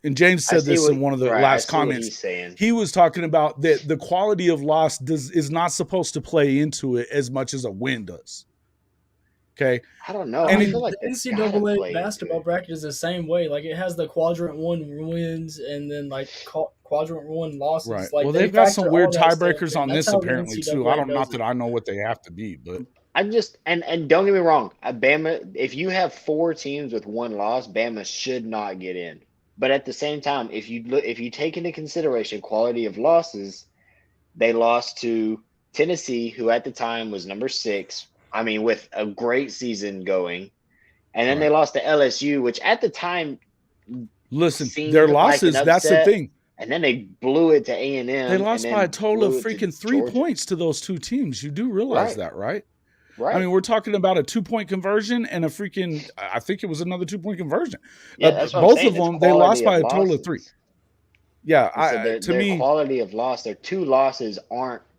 and James said this in one of the last comments. He was talking about that the quality of loss is not supposed to play into it as much as a win does. Okay, I don't know. And I feel like the NCAA basketball bracket is the same way. Like it has the quadrant 1 wins and then like quadrant 1 losses. Right. Like well, they've got some weird tiebreakers on this apparently too. Not that I know what they have to be, but I'm just and don't get me wrong, Bama. If you have 4 teams with 1 loss, Bama should not get in. But at the same time, if you take into consideration quality of losses, they lost to Tennessee, who at the time was number 6. I mean, with a great season going. And then they lost to LSU, which at the time their losses, like that's the thing. And then they blew it to A&M. They lost by a total of freaking 3 points to those 2 teams. You do realize that, right? Right. I mean, we're talking about a 2-point conversion and a freaking – I think it was another 2-point conversion. Yeah, that's what both I'm of them, they lost by a total of 3. Yeah, their quality of loss, their 2 losses aren't –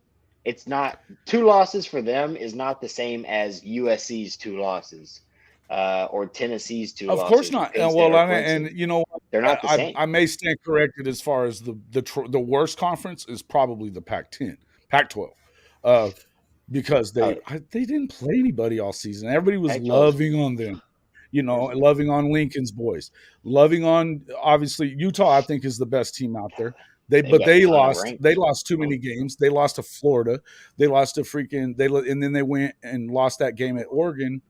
it's not 2 losses for them is not the same as USC's 2 losses or Tennessee's 2 losses. Of course not. Well, and you know, they're not the same. I may stand corrected as far as the worst conference is probably the Pac-12, because they didn't play anybody all season. Everybody was loving on them. You know, loving on Lincoln's boys, loving on obviously Utah. I think is the best team out there. They lost too many games. They lost to Florida. They lost to and then they went and lost that game at Oregon.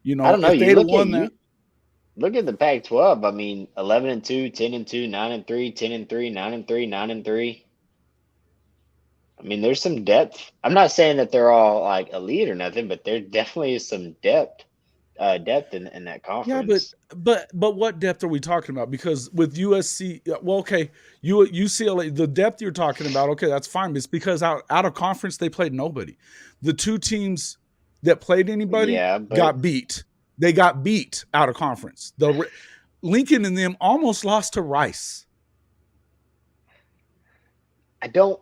You know, I don't know. Look at the Pac-12. I mean, 11-2, 10-2, 9-3, 10-3, 9-3, 9-3. I mean, there's some depth. I'm not saying that they're all like elite or nothing, but there definitely is some depth in that conference. Yeah, but what depth are we talking about? Because with USC, UCLA, the depth you're talking about, okay, that's fine. But it's because out of conference they played nobody. The 2 teams that played anybody got beat. They got beat out of conference. Lincoln and them almost lost to Rice. I don't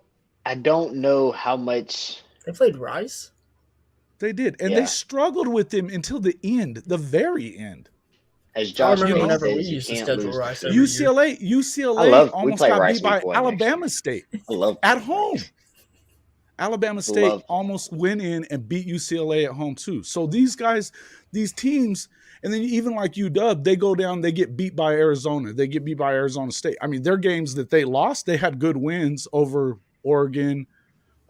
know how much they played Rice. They did, and they struggled with them until the end, the very end. As Josh, whenever we used to schedule Rice, UCLA almost got beat by Alabama State at home. Alabama State almost went in and beat UCLA at home too. So these guys, these teams, and then even like UW, they go down, they get beat by Arizona. They get beat by Arizona State. I mean, their games that they lost, they had good wins over Oregon,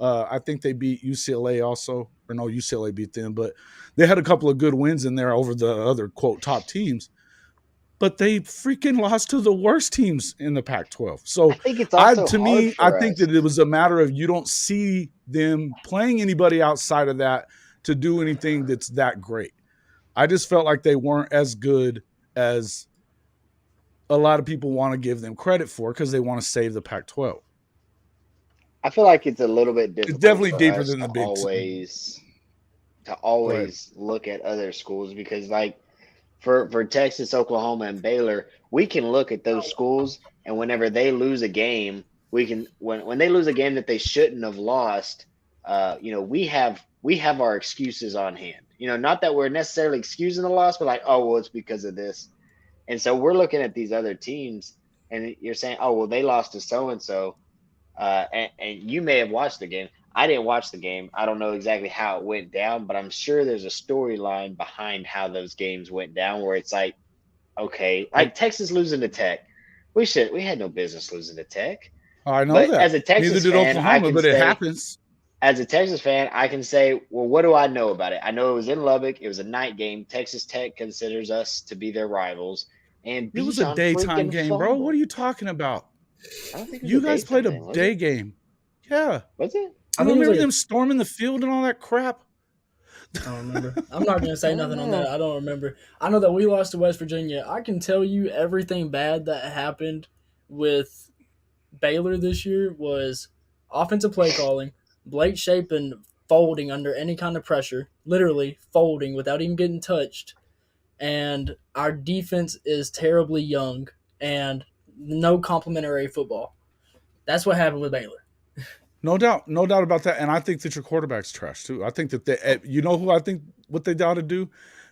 I think they beat UCLA also, or no, UCLA beat them, but they had a couple of good wins in there over the other quote top teams. But they freaking lost to the worst teams in the Pac-12. So I think it's also I think that it was a matter of you don't see them playing anybody outside of that to do anything that's that great. I just felt like they weren't as good as a lot of people want to give them credit for because they want to save the Pac-12. I feel like it's a little bit difficult. It's definitely deeper than the Big to always look at other schools because, like, for Texas, Oklahoma, and Baylor, we can look at those schools, and whenever they lose a game, we can when they lose a game that they shouldn't have lost, we have our excuses on hand. Not that we're necessarily excusing the loss, but like, oh well, it's because of this. And so we're looking at these other teams, and you're saying, oh well, they lost to so and so, and you may have watched the game. I didn't watch the game. I don't know exactly how it went down, but I'm sure there's a storyline behind how those games went down where it's like, okay, like Texas losing to Tech. We had no business losing to Tech. I know but that. As a Texas Neither did fan, Oklahoma, but it happens. As a Texas fan, I can say, well, what do I know about it? I know it was in Lubbock. It was a night game. Texas Tech considers us to be their rivals. And it was a daytime game, bro. What are you talking about? I don't think you guys played a day game. Yeah. Was it? I remember them storming the field and all that crap. I don't remember. I'm not going to say nothing on that. I don't remember. I know that we lost to West Virginia. I can tell you everything bad that happened with Baylor this year was offensive play calling, Blake Shapen folding under any kind of pressure, literally folding without even getting touched, and our defense is terribly young and no complimentary football. That's what happened with Baylor. No doubt about that. And I think that your quarterback's trash too. I think that who I think what they ought to do?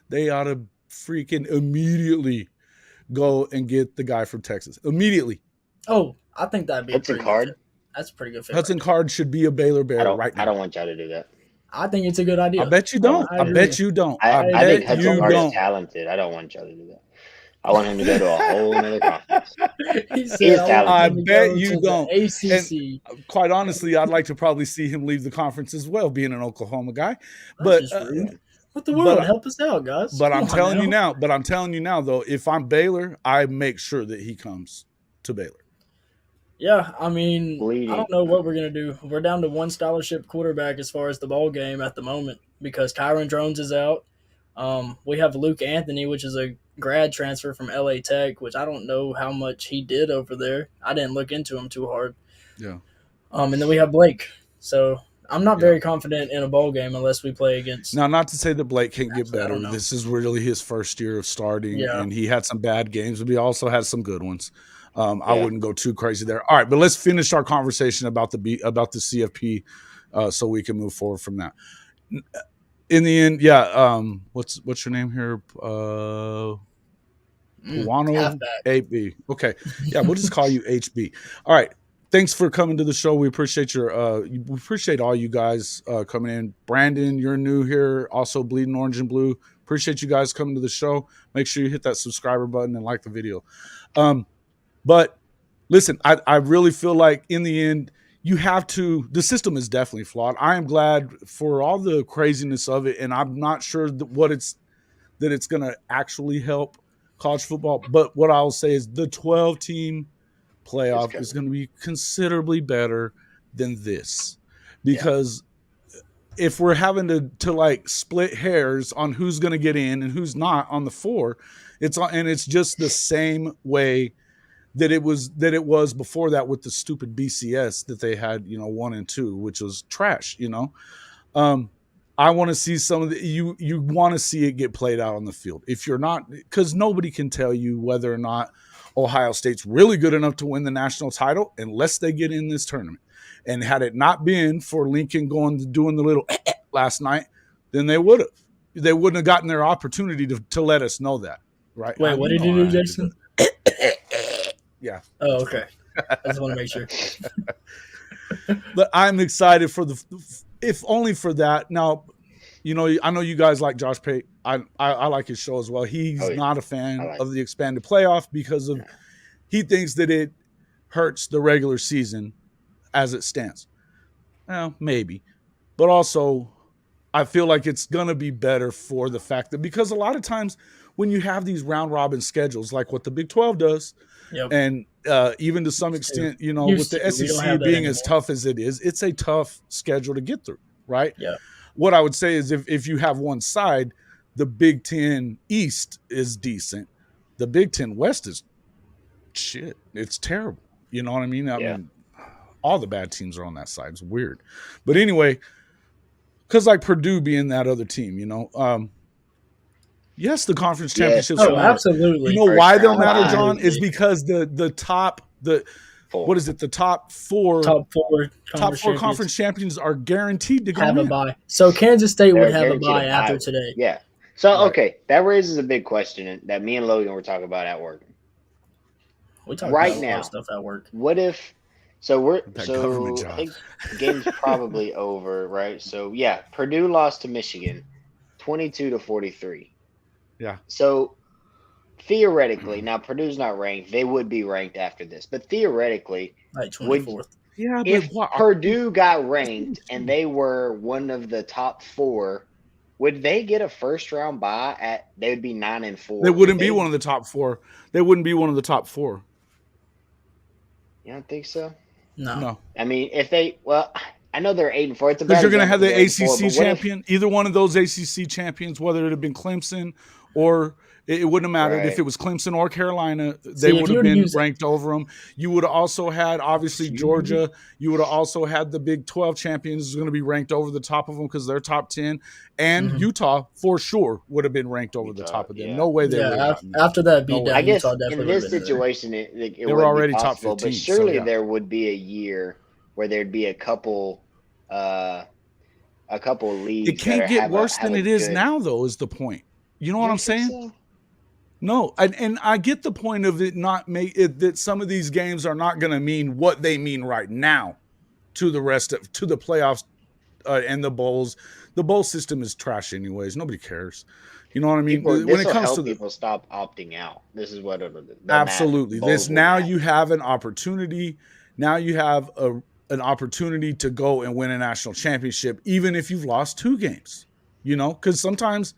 They ought to freaking immediately go and get the guy from Texas. Immediately. Oh, I think that'd be Hudson Card. That's a pretty good fit. Hudson Card should be a Baylor Bear right now. I don't want y'all to do that. I think it's a good idea. I bet you don't. I bet you don't. I think Hudson Card is talented. I don't want y'all to do that. I want him to go to a whole other conference. He's talented. I bet you don't. ACC. And quite honestly, I'd like to probably see him leave the conference as well, being an Oklahoma guy. But what the world? Help us out, guys. But I'm telling you now, though, if I'm Baylor, I make sure that he comes to Baylor. Yeah, I mean, I don't know what we're going to do. We're down to one scholarship quarterback as far as the ball game at the moment because Kyron Drones is out. We have Luke Anthony, which is a grad transfer from LA Tech, which I don't know how much he did over there. I didn't look into him too hard. Yeah. And then we have Blake. So I'm not very confident in a bowl game unless we play against. Now, not to say that Blake can't get better. This is really his first year of starting, and he had some bad games, but he also had some good ones. I wouldn't go too crazy there. All right, but let's finish our conversation about the CFP so we can move forward from that. In the end, what's your name here? Puano AB. Okay. Yeah, we'll just call you HB. All right. Thanks for coming to the show. We appreciate we appreciate all you guys coming in. Brandon, you're new here. Also Bleeding Orange and Blue. Appreciate you guys coming to the show. Make sure you hit that subscriber button and like the video. But listen, I really feel like in the end, the system is definitely flawed. I am glad for all the craziness of it, and I'm not sure that it's going to actually help college football. But what I'll say is the 12-team playoff is going to be considerably better than this, because if we're having to like split hairs on who's going to get in and who's not on the 4, it's just the same way that it was before that with the stupid BCS that they had, 1 and 2, which was trash. I want to see some of you want to see it get played out on the field. If you're not, because nobody can tell you whether or not Ohio State's really good enough to win the national title unless they get in this tournament. And had it not been for Lincoln doing the little last night, then they wouldn't have gotten their opportunity to let us know that. Right? Wait, what did you do, Jason? Yeah. Oh, okay. I just want to make sure. But I'm excited for if only for that. Now, I know you guys like Josh Pate. I like his show as well. He's not a fan of the expanded playoff because of he thinks that it hurts the regular season as it stands. Well, maybe. But also, I feel like it's going to be better for the fact that because a lot of times when you have these round robin schedules, like what the Big 12 does, Yep. and even to some extent, with the We don't SEC have that being as anymore. tough as it is, it's a tough schedule to get through, right? Yeah. What I would say is if you have one side, the Big 10 East is decent. The Big 10 West is shit. It's terrible. You know what I mean? I mean, all the bad teams are on that side. It's weird. But anyway, because like Purdue being that other team, yes, the conference championships will matter. Absolutely. You know why they'll matter, bye. John? Is because the top what is it? The top four conference champions are guaranteed to go have in. a bye. So Kansas State would They're have a guaranteed bye after today. Yeah. So Right. okay, that raises a big question that me and Logan were talking about at work. We talk Right about a lot now. of stuff at work. What if? So That government job. I think the game's probably over, right? So yeah, Purdue lost to Michigan, 22-43. Yeah. So theoretically, now Purdue's not ranked; they would be ranked after this. But theoretically, Like 24th. Yeah, if but Purdue got ranked and they were one of the top 4, would they get a first round bye? They would be 9-4. they wouldn't be one of the top 4. They wouldn't be one of the top 4. You don't think so? No. I mean, if they, I know they're 8-4. It's a Because bad you're going to have the example, ACC champion, either one of those ACC champions, whether it had been Clemson or it wouldn't have mattered if it was Clemson or Carolina. They would have been ranked over them. You would have also had, obviously, Georgia. You would have also had the Big 12 champions is going to be ranked over the top of them because they're top 10. And Utah, for sure, would have been ranked over the top of them. Yeah. No way they would have gotten after that beatdown, I guess Utah definitely in this would have been situation, they were already top possible, 15. but surely so, yeah. there would be a year where there'd be a couple leagues. It can't get worse than it is now, though, is the point. You know what I'm saying? So? No, and I get the point of it that some of these games are not going to mean what they mean right now to the playoffs and the bowls. The bowl system is trash anyways. Nobody cares. You know what I mean? When it comes to people stop opting out. This is what absolutely. You have an opportunity. Now you have an opportunity to go and win a national championship, even if you've lost 2 games. Because sometimes,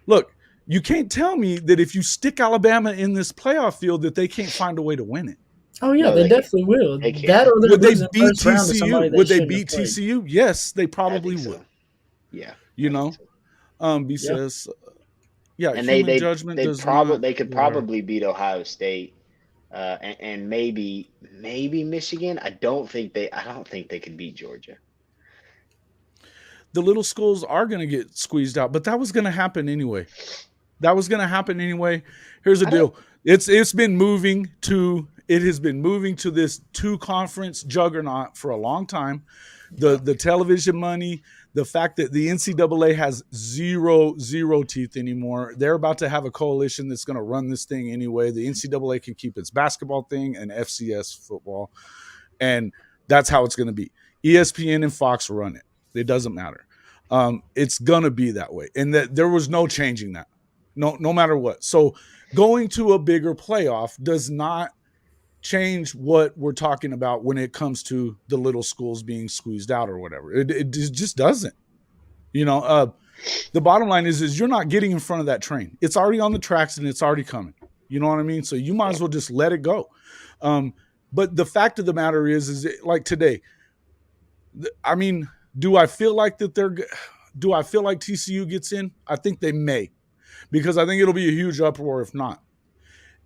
look. You can't tell me that if you stick Alabama in this playoff field that they can't find a way to win it. Oh, yeah, they definitely will. That or would they beat TCU? Would they beat TCU? Yes, they probably would. So. Yeah. Because and judgment they could probably beat Ohio State and maybe Michigan. I don't think they could beat Georgia. The little schools are going to get squeezed out, but that was going to happen anyway. Here's the deal. It has been moving to this 2-conference juggernaut for a long time. The television money, the fact that the NCAA has zero teeth anymore. They're about to have a coalition that's going to run this thing anyway. The NCAA can keep its basketball thing and FCS football, and that's how it's going to be. ESPN and Fox run it. It doesn't matter. It's gonna be that way, and that there was no changing that. No matter what. So going to a bigger playoff does not change what we're talking about when it comes to the little schools being squeezed out or whatever. It just doesn't. The bottom line is you're not getting in front of that train. It's already on the tracks and it's already coming. You know what I mean? So you might as well just let it go. But the fact of the matter is like today. I mean. Do I feel like TCU gets in? I think they may, because I think it'll be a huge uproar if not.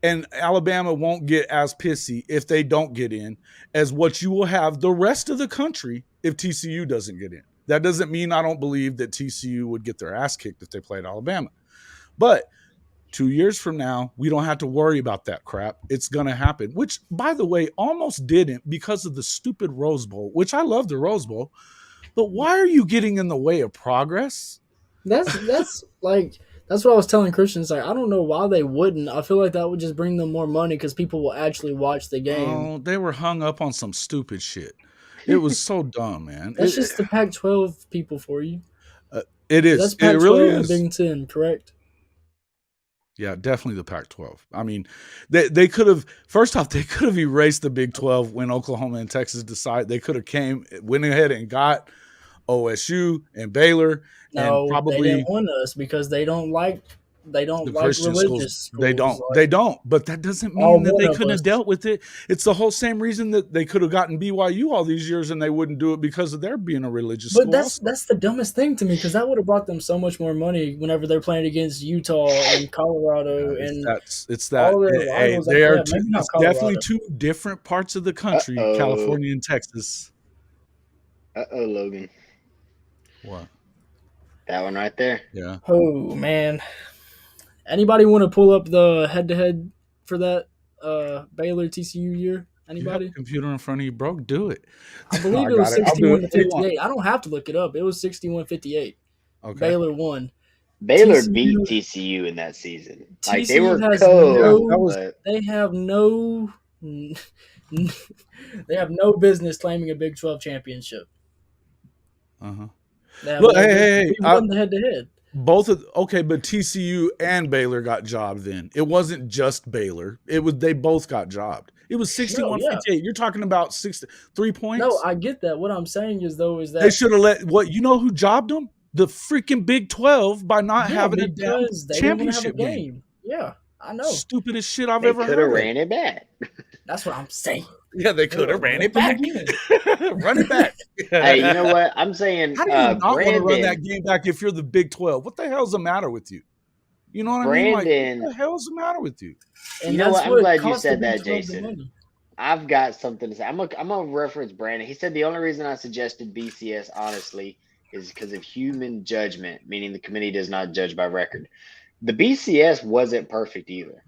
And Alabama won't get as pissy if they don't get in as what you will have the rest of the country if TCU doesn't get in. That doesn't mean I don't believe that TCU would get their ass kicked if they played Alabama. But 2 years from now, we don't have to worry about that crap. It's going to happen, which, by the way, almost didn't because of the stupid Rose Bowl, which I love the Rose Bowl. But why are you getting in the way of progress? That's what I was telling Christians. Like, I don't know why they wouldn't. I feel like that would just bring them more money because people will actually watch the game. Oh, they were hung up on some stupid shit. It was so dumb, man. That's just the Pac-12 people for you. It is. That's Pac-12 it really and is. Big Ten, correct? Yeah, definitely the Pac-12. I mean, they could have erased the Big 12 when Oklahoma and Texas decided. They could have went ahead and got OSU and Baylor and No, they probably didn't want us because they don't like the Christian religious schools. They don't. But that doesn't mean that they couldn't have dealt with it. It's the whole same reason that they could have gotten BYU all these years and they wouldn't do it because of their being a religious school. But that's the dumbest thing to me because that would have brought them so much more money whenever they're playing against Utah and Colorado it's definitely two different parts of the country, California and Texas. Logan. What? That one right there. Yeah. Oh man. Anybody want to pull up the head-to-head for that Baylor TCU year? Anybody? You have a computer in front of you, bro. Do it. I believe it was 61-58. I don't have to look it up. It was 61-58. Okay. Baylor won. Baylor beat TCU in that season. Like TCU they were cold. They have no business claiming a Big 12 championship. Uh-huh. Look, hey, we won the head-to-head. But TCU and Baylor got jobbed then. It wasn't just Baylor. They both got jobbed. It was 61-58. You're talking about 3 points? No, I get that. What I'm saying is that they should have you know who jobbed them? The freaking Big 12 by not having a championship game. Yeah, I know. Stupidest shit I've ever heard. They could have ran it back. That's what I'm saying. Yeah, they could have ran it back. Run it back. Hey, you know what? I'm saying how do you not want to run that game back if you're the Big 12? What the hell's the matter with you? You know what I mean? Like, what the hell's the matter with you? And you know what? I'm glad you said that, Jason. I've got something to say. I'm gonna reference Brandon. He said the only reason I suggested BCS, honestly, is because of human judgment, meaning the committee does not judge by record. The BCS wasn't perfect either.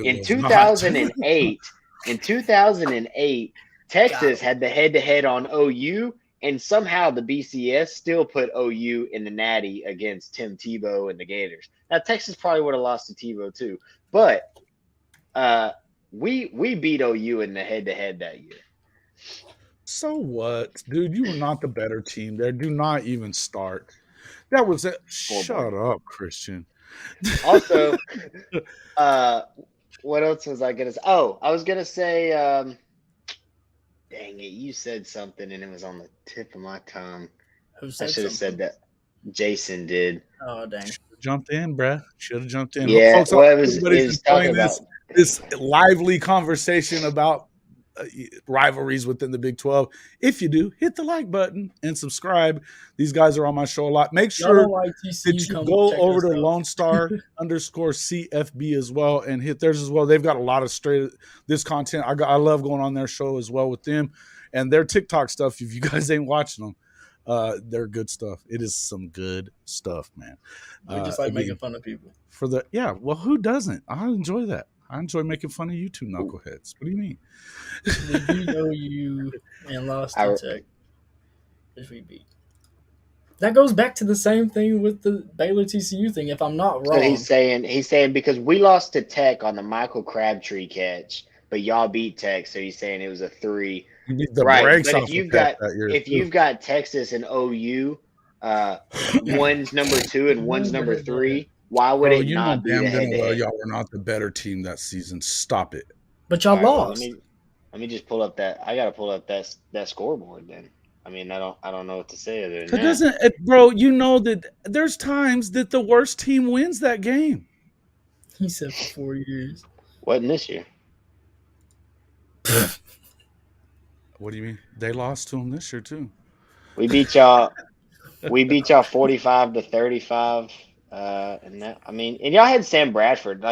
In 2008. In 2008, Texas had the head-to-head on OU, and somehow the BCS still put OU in the Natty against Tim Tebow and the Gators. Now, Texas probably would have lost to Tebow too, but we beat OU in the head-to-head that year. So what? Dude, you were not the better team there. Do not even start. That was it. Shut up, Christian. Also, what else was I going to say? Oh, I was going to say, dang it, you said something and it was on the tip of my tongue. Who said I should have said that. Jason did. Oh, dang. Jumped in, bruh. Should have jumped in. Yeah, folks, well, it was talking about this lively conversation about rivalries within the Big 12. If you do, hit the like button and subscribe. These guys are on my show a lot. Make sure that you go over to Lone Star _CFB as well and hit theirs as well. They've got a lot of this content. I love going on their show as well with them and their TikTok stuff. If you guys ain't watching them, they're good stuff. It is some good stuff, man. We just like making fun of people. Well, who doesn't? I enjoy that. I enjoy making fun of you two knuckleheads. What do you mean? We beat OU and lost to Tech, which we beat. That goes back to the same thing with the Baylor TCU thing, if I'm not wrong. So he's saying because we lost to Tech on the Michael Crabtree catch, but y'all beat Tech, so he's saying it was a 3. Right, but if you've got Texas and OU, one's number 2 and one's number 3. Why would it not be the head-to-head? Y'all were not the better team that season. Stop it. But y'all lost. Let me just pull up that. I gotta pull up that scoreboard then. I mean, I don't know what to say other than that. Bro, you know that there's times that the worst team wins that game. He said for 4 years. Wasn't this year? What do you mean? They lost to them this year too. We beat y'all 45-35. And y'all had Sam Bradford.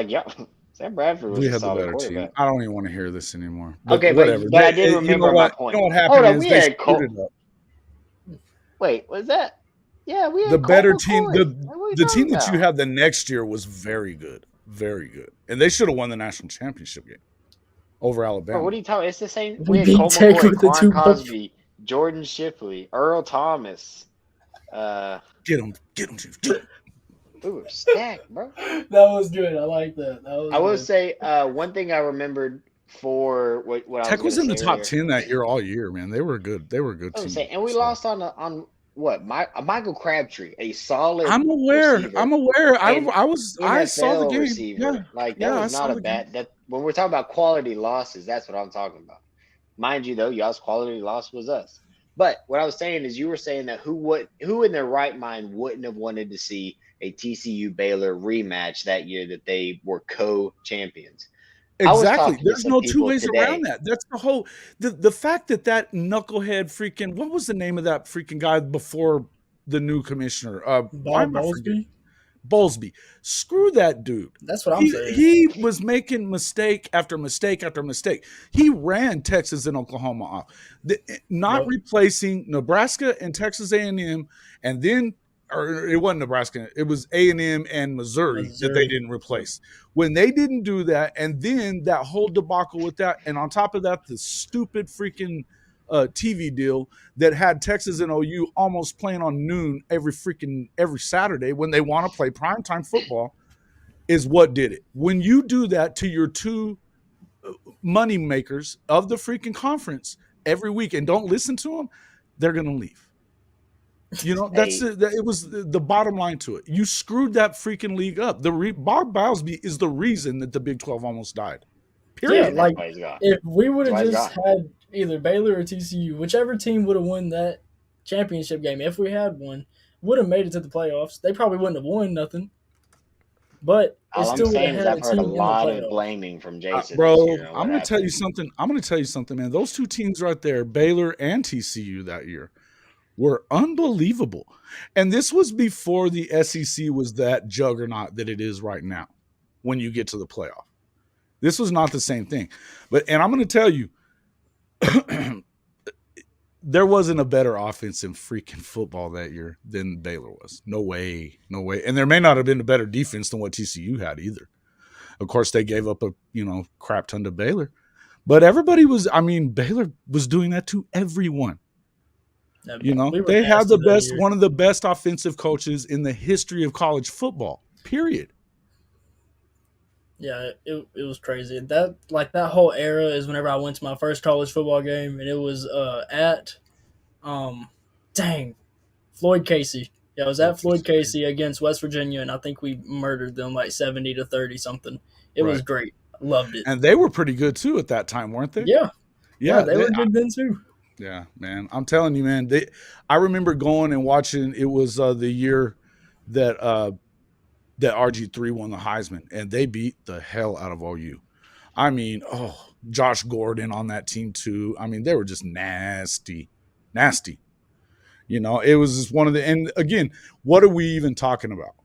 Sam Bradford was a solid quarterback. Team. I don't even want to hear this anymore. Okay, whatever. But I did remember my point. You know what happened? Hold on, we had Wait, was that? Yeah, we had the better team. The team that you had the next year was very good, and they should have won the national championship game over Alabama. Bro, what are you talking? It's the same. We had Cole McCoy, Quan Cosby, Jordan Shipley, Earl Thomas. Get him. We were stacked, bro. That was good. I like that. I will say one thing I remembered for what Tech was in the top 10 that year all year, man. They were good. They were a good team. And we lost on Michael Crabtree, a solid I'm aware. receiver, I'm aware. and I saw the NFL game. receiver. Yeah. That I was saw not a the game. bad. That when we're talking about quality losses, that's what I'm talking about. Mind you, though, y'all's quality loss was us. But what I was saying is, you were saying that who in their right mind wouldn't have wanted to see a TCU Baylor rematch that year that they were co-champions. I was Exactly. talking to There's some no two people ways around today. that. That's the whole the fact that knucklehead freaking, what was the name of that freaking guy before the new commissioner? Why am I forgetting? Bowlesby. Screw that dude. That's what I'm saying. He was making mistake after mistake after mistake. He ran Texas and Oklahoma off, not replacing Nebraska and Texas A&M, and then, or it wasn't Nebraska, it was A&M and Missouri that they didn't replace. When they didn't do that, and then that whole debacle with that, and on top of that, the stupid freaking TV deal that had Texas and OU almost playing on noon every Saturday when they want to play primetime football is what did it. When you do that to your two money makers of the freaking conference every week and don't listen to them, they're going to leave. You know, it was the bottom line to it. You screwed that freaking league up. Bob Bowlesby is the reason that the Big 12 almost died. Period. Yeah, like if we would have just had either Baylor or TCU, whichever team would have won that championship game, if we had one, would have made it to the playoffs. They probably wouldn't have won nothing. But all I'm saying is I've heard a lot of blaming from Jason. Bro, I'm going to tell you something. Man. Those two teams right there, Baylor and TCU that year, were unbelievable. And this was before the SEC was that juggernaut that it is right now when you get to the playoff. This was not the same thing. And I'm going to tell you, there wasn't a better offense in freaking football that year than Baylor was. No way. And there may not have been a better defense than what TCU had either. Of course, they gave up a crap ton to Baylor. But Baylor was doing that to everyone. They had one of the best offensive coaches in the history of college football, period. Yeah, it was crazy. That whole era is whenever I went to my first college football game, and it was at Floyd Casey. Yeah, I was at Floyd Casey against West Virginia, and I think we murdered them like 70-30 something. It was great. Loved it. And they were pretty good too at that time, weren't they? Yeah, they were good then too. Yeah, man. I'm telling you, man. I remember going and watching. It was the year that RG3 won the Heisman, and they beat the hell out of OU. Josh Gordon on that team too. They were just nasty. It was just one of the. And again, what are we even talking about?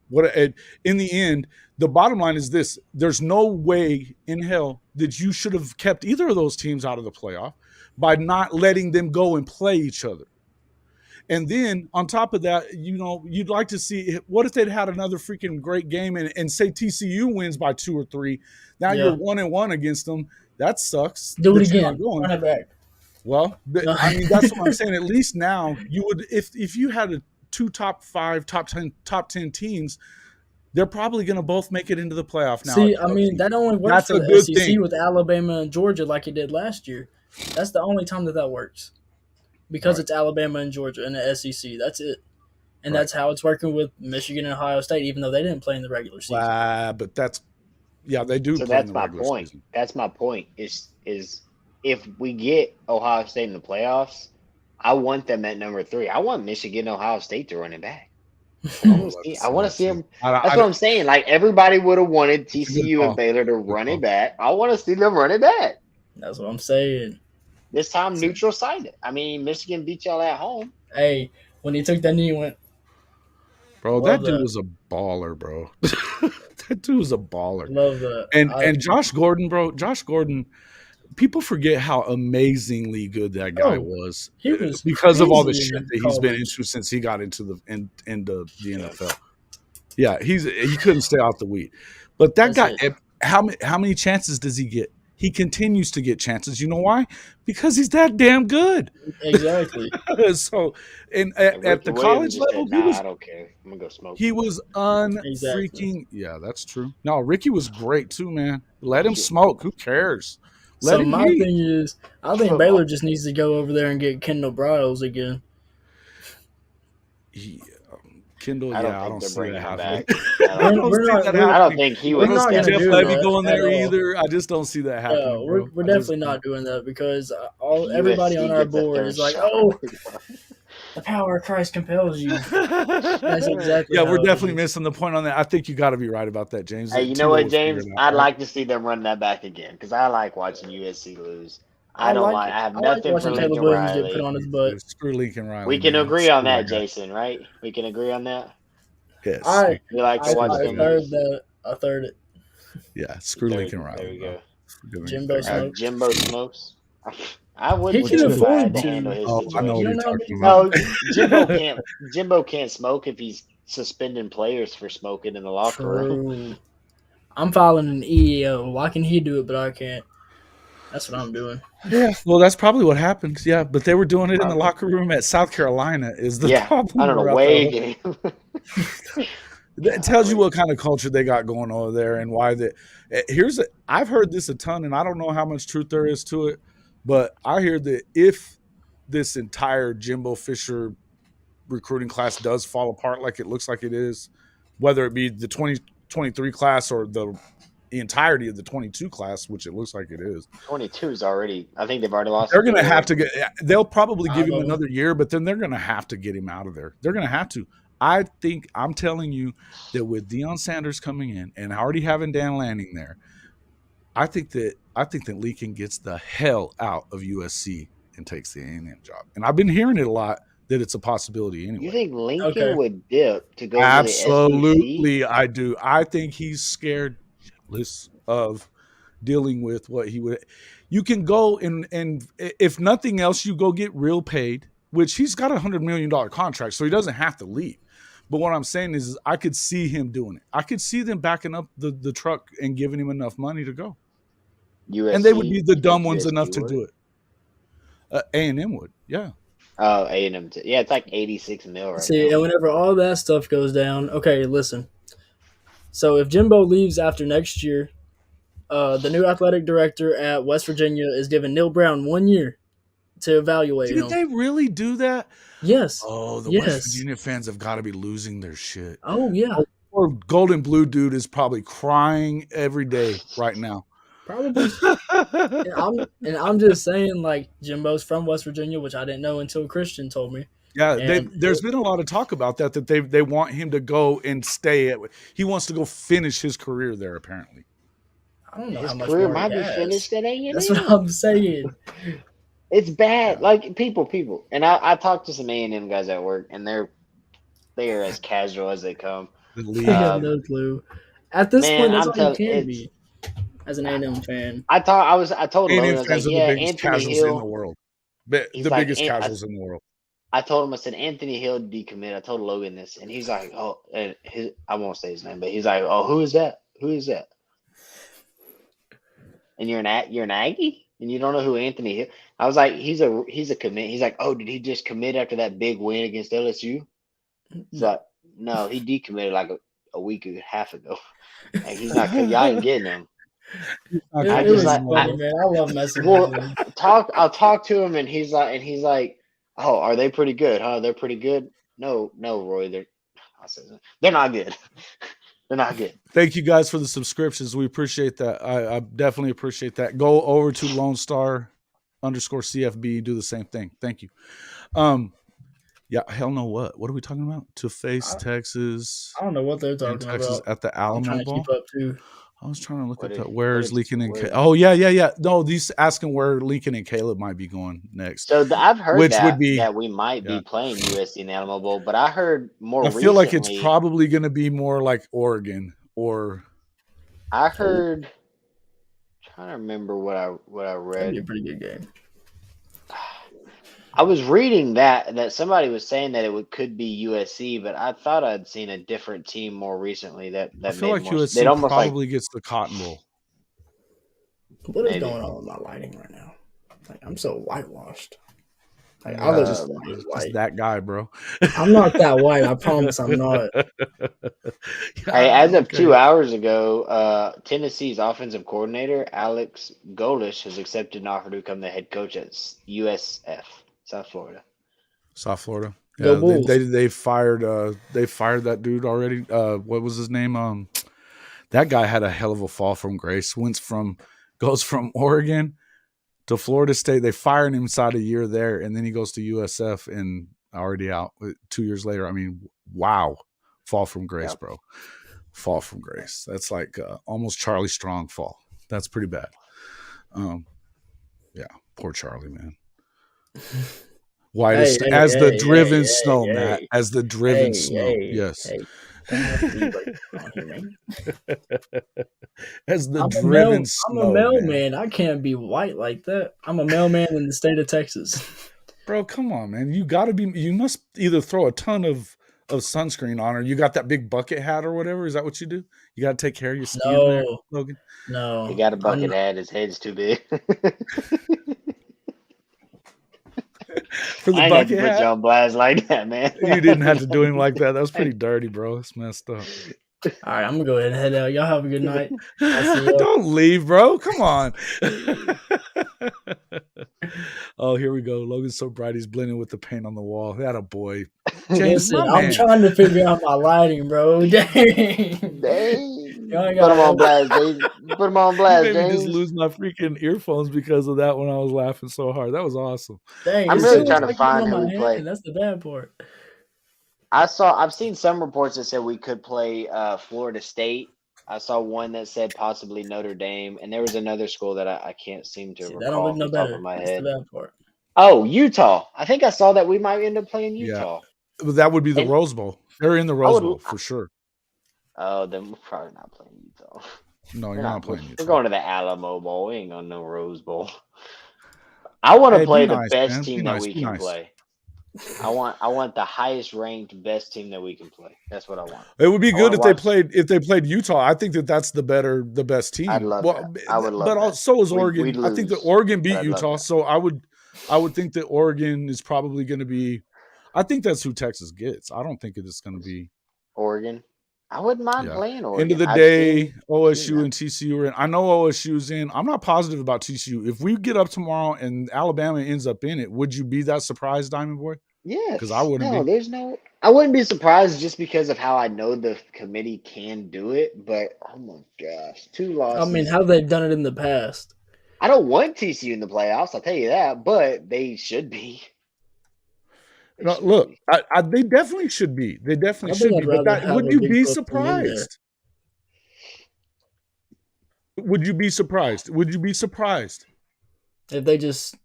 In the end, the bottom line is this: there's no way in hell that you should have kept either of those teams out of the playoff by not letting them go and play each other. And then on top of that, you'd like to see what if they'd had another freaking great game and say TCU wins by 2 or 3. Now you're 1-1 against them. That sucks. Do it again. Run it back. Well, that's what I'm saying. At least now you would, if you had two top 5, top 10 teams, they're probably going to both make it into the playoff now. See, that only works for the SEC with Alabama and Georgia like it did last year. That's the only time that works. Because it's Alabama and Georgia and the SEC. That's it. And that's how it's working with Michigan and Ohio State, even though they didn't play in the regular season. But they do play in the regular season. That's my point. Is if we get Ohio State in the playoffs, I want them at number 3. I want Michigan and Ohio State to run it back. I want to see them. That's what I'm saying. Like, everybody would have wanted TCU and Baylor to run it back. I want to see them run it back. That's what I'm saying. This time, neutral sided. Michigan beat y'all at home. Hey, when he took that knee, he went. Bro, that dude was a baller, bro. That dude was a baller. Love that. And Josh Gordon, bro. Josh Gordon, people forget how amazingly good that guy was. He was because of all the shit that he's been into since he got into the NFL. Yeah, he couldn't stay out the weed. But that guy, how many chances does he get? He continues to get chances. You know why? Because he's that damn good. Exactly. So, at the college level, I don't care. I'm gonna go smoke. He was unfreaking. Yeah, that's true. No, Ricky was great too, man. Let him smoke. Who cares? Thing is, I think Baylor just needs to go over there and get Kendall Briles again. Kendall, I don't I think don't they're see bringing that him happening. back. I don't We're see not- that we're- I don't happening. think he We're would not step gonna Jeff do Levy that going at there all. either. I just don't see that happening, No, bro. we're I just definitely not doing that because everybody on USC our gets a board third is like, shot. "Oh, the power of Christ compels you." That's exactly Yeah, how we're it definitely is. missing the point on that. I think you got to be right about that, James. Hey, you know what, James? I'd like to see them run that back again because I like watching USC lose. I have I like nothing for watching Caleb Lincoln Williams get put Riley. on his butt. Screw Lincoln Riley. We can man. agree on Screw that, guy. Jason, right? We can agree on that. Yes. I We like to watch them third lose. that. I third it. Yeah, screw Lincoln Riley. There we go. Jimbo Smokes. Jimbo Smokes. I would He put can him afford to to. handle his Oh, I know what situation. you're talking about. No, Jimbo can't smoke if he's suspending players for smoking in the locker room. True. I'm filing an EEO. Why can he do it, but I can't? That's what I'm doing. Yeah, well, that's probably what happens. Yeah, but they were doing it in the locker room at South Carolina. Is the problem? I don't know. Way game. It tells you what kind of culture they got going over there and why they. I've heard this a ton, and I don't know how much truth there is to it, but I hear that if this entire Jimbo Fisher recruiting class does fall apart like it looks like it is, whether it be the 2023 class or the entirety of the 22 class, which it looks like it is. 22 is already. I think they've already lost. They're going to have to get. They'll probably give him know. another year, but then they're going to have to get him out of there. They're going to have to. I'm telling you that with Deion Sanders coming in and already having Dan Lanning there, I think that Lincoln gets the hell out of USC and takes the A&M job. And I've been hearing it a lot that it's a possibility anyway. You think Lincoln would dip to go Absolutely, to the SEC? I do. I think he's scared of dealing with what he would. You can go and if nothing else, you go get real paid, which he's got $100 million contract, so he doesn't have to leave. But what I'm saying is I could see him doing it. I could see them backing up the truck and giving him enough money to go. USC, and they would be the dumb ones USC enough to do it. A&M would, yeah. Oh, A&M. Yeah, it's like 86 mil right See, now. and whenever all that stuff goes down, okay, listen. So if Jimbo leaves after next year, the new athletic director at West Virginia is giving Neil Brown 1 year to evaluate him. Did they really do that? Yes. Oh, the West Virginia fans have got to be losing their shit. Oh, yeah. Or Golden Blue dude is probably crying every day right now. Probably. and I'm just saying, like, Jimbo's from West Virginia, which I didn't know until Christian told me. Yeah, there's been a lot of talk about that they want him to go and stay. He wants to go finish his career there, apparently. I don't know his how much career more might he be has. finished at A&M. That's what I'm saying. It's bad. Like people. And I talked to some A&M guys at work, and they are as casual as they come. I have no clue. At this point, that's all you can be as an A&M fan. I told Logan, I was like, yeah, Anthony Hill in the world. The biggest casuals in the world. I told him, I said, Anthony Hill decommit. I told Logan this, and he's like, oh, and I won't say his name, but he's like, oh, who is that? Who is that? And you're an Aggie, and you don't know who Anthony Hill. I was like, he's a commit. He's like, oh, did he just commit after that big win against LSU? He's like, no, he decommitted like a week and a half ago. Like, he's not. Y'all ain't getting him. I love messing with him. I'll talk to him, and he's like, oh, are they pretty good? Huh? They're pretty good. No, Roy, they're not good. They're not good. Thank you guys for the subscriptions. We appreciate that. I definitely appreciate that. Go over to Lone Star _CFB. Do the same thing. Thank you. Yeah, hell no. What are we talking about? To face Texas. I don't know what they're talking Texas about. At the Alamo I'm trying to keep up too. I was trying to look at that. Where is Lincoln and Caleb? Oh, yeah. No, these asking where Lincoln and Caleb might be going next. So I've heard that we might be playing USC in the Alamo Bowl, but I heard more. I feel like it's probably going to be more like Oregon or. I heard. Trying to remember what I read. That'd be a pretty good game. I was reading that somebody was saying that it could be USC, but I thought I'd seen a different team more recently. That I feel like USC probably gets the Cotton Bowl. What is going on with my lighting right now? Like, I'm so whitewashed. Like, I look just white. That guy, bro. I'm not that white. I promise I'm not. Hey, as of 2 hours ago, Tennessee's offensive coordinator Alex Golish has accepted an offer to become the head coach at USF. South Florida. Go Bulls. They fired that dude already. What was his name? That guy had a hell of a fall from grace. Goes from Oregon to Florida State. They fired him inside a year there, and then he goes to USF and already out 2 years later. I mean, wow, fall from grace, bro. Fall from grace. That's like almost Charlie Strong fall. That's pretty bad. Yeah, poor Charlie, man. White as the driven snow, Matt. As the driven snow. Yes. As the driven snow. I'm a mailman. I can't be white like that. I'm a mailman in the state of Texas. Bro, come on, man. You must either throw a ton of sunscreen on, or you got that big bucket hat or whatever. Is that what you do? You got to take care of your skin there, Logan? No. He got a bucket hat. His head's too big. For the I bucket didn't have to put you on blast like that, man. You didn't have to do him like that. That was pretty dirty, bro. It's messed up. All right, I'm going to go ahead and head out. Y'all have a good night. Don't leave, bro. Come on. Oh, here we go. Logan's so bright he's blending with the paint on the wall. That a boy. James, listen, I'm trying to figure out my lighting, bro. Dang. Put him on blast, James. Put him on blast, James. James. Just lose my freaking earphones because of that when I was laughing so hard. That was awesome. Dang, I'm really trying to find who we play. That's the bad part. I've seen some reports that said we could play Florida State. I saw one that said possibly Notre Dame, and there was another school that I can't seem to recall. That don't look no better. Top of my That's head. the bad part. Oh, Utah. I think I saw that we might end up playing Utah. Yeah. That would be the Rose Bowl. They're in the Rose Bowl for sure. Oh, then we're probably not playing Utah. No, you're not playing Utah. We're going to the Alamo Bowl. We ain't going to no Rose Bowl. I want to play the best team that we can play. I want the highest ranked best team that we can play. That's what I want. It would be good if they played Utah. I think that's the best team. I'd love that. I would love but that. So is Oregon. I think that Oregon beat Utah, that. so I would think that Oregon is probably going to be. I think that's who Texas gets. I don't think it's going to be Oregon. I wouldn't mind playing Oregon. End of the day, OSU and TCU are in. I know OSU's in. I'm not positive about TCU. If we get up tomorrow and Alabama ends up in it, would you be that surprised, Diamond Boy? Yeah, because I wouldn't. I wouldn't be surprised just because of how I know the committee can do it. But oh my gosh, 2 losses. I mean, how they've done it in the past. I don't want TCU in the playoffs. I'll tell you that, but they should be. Look, they definitely should be. They definitely should be. But would you be surprised? Would you be surprised? Would you be surprised if they just?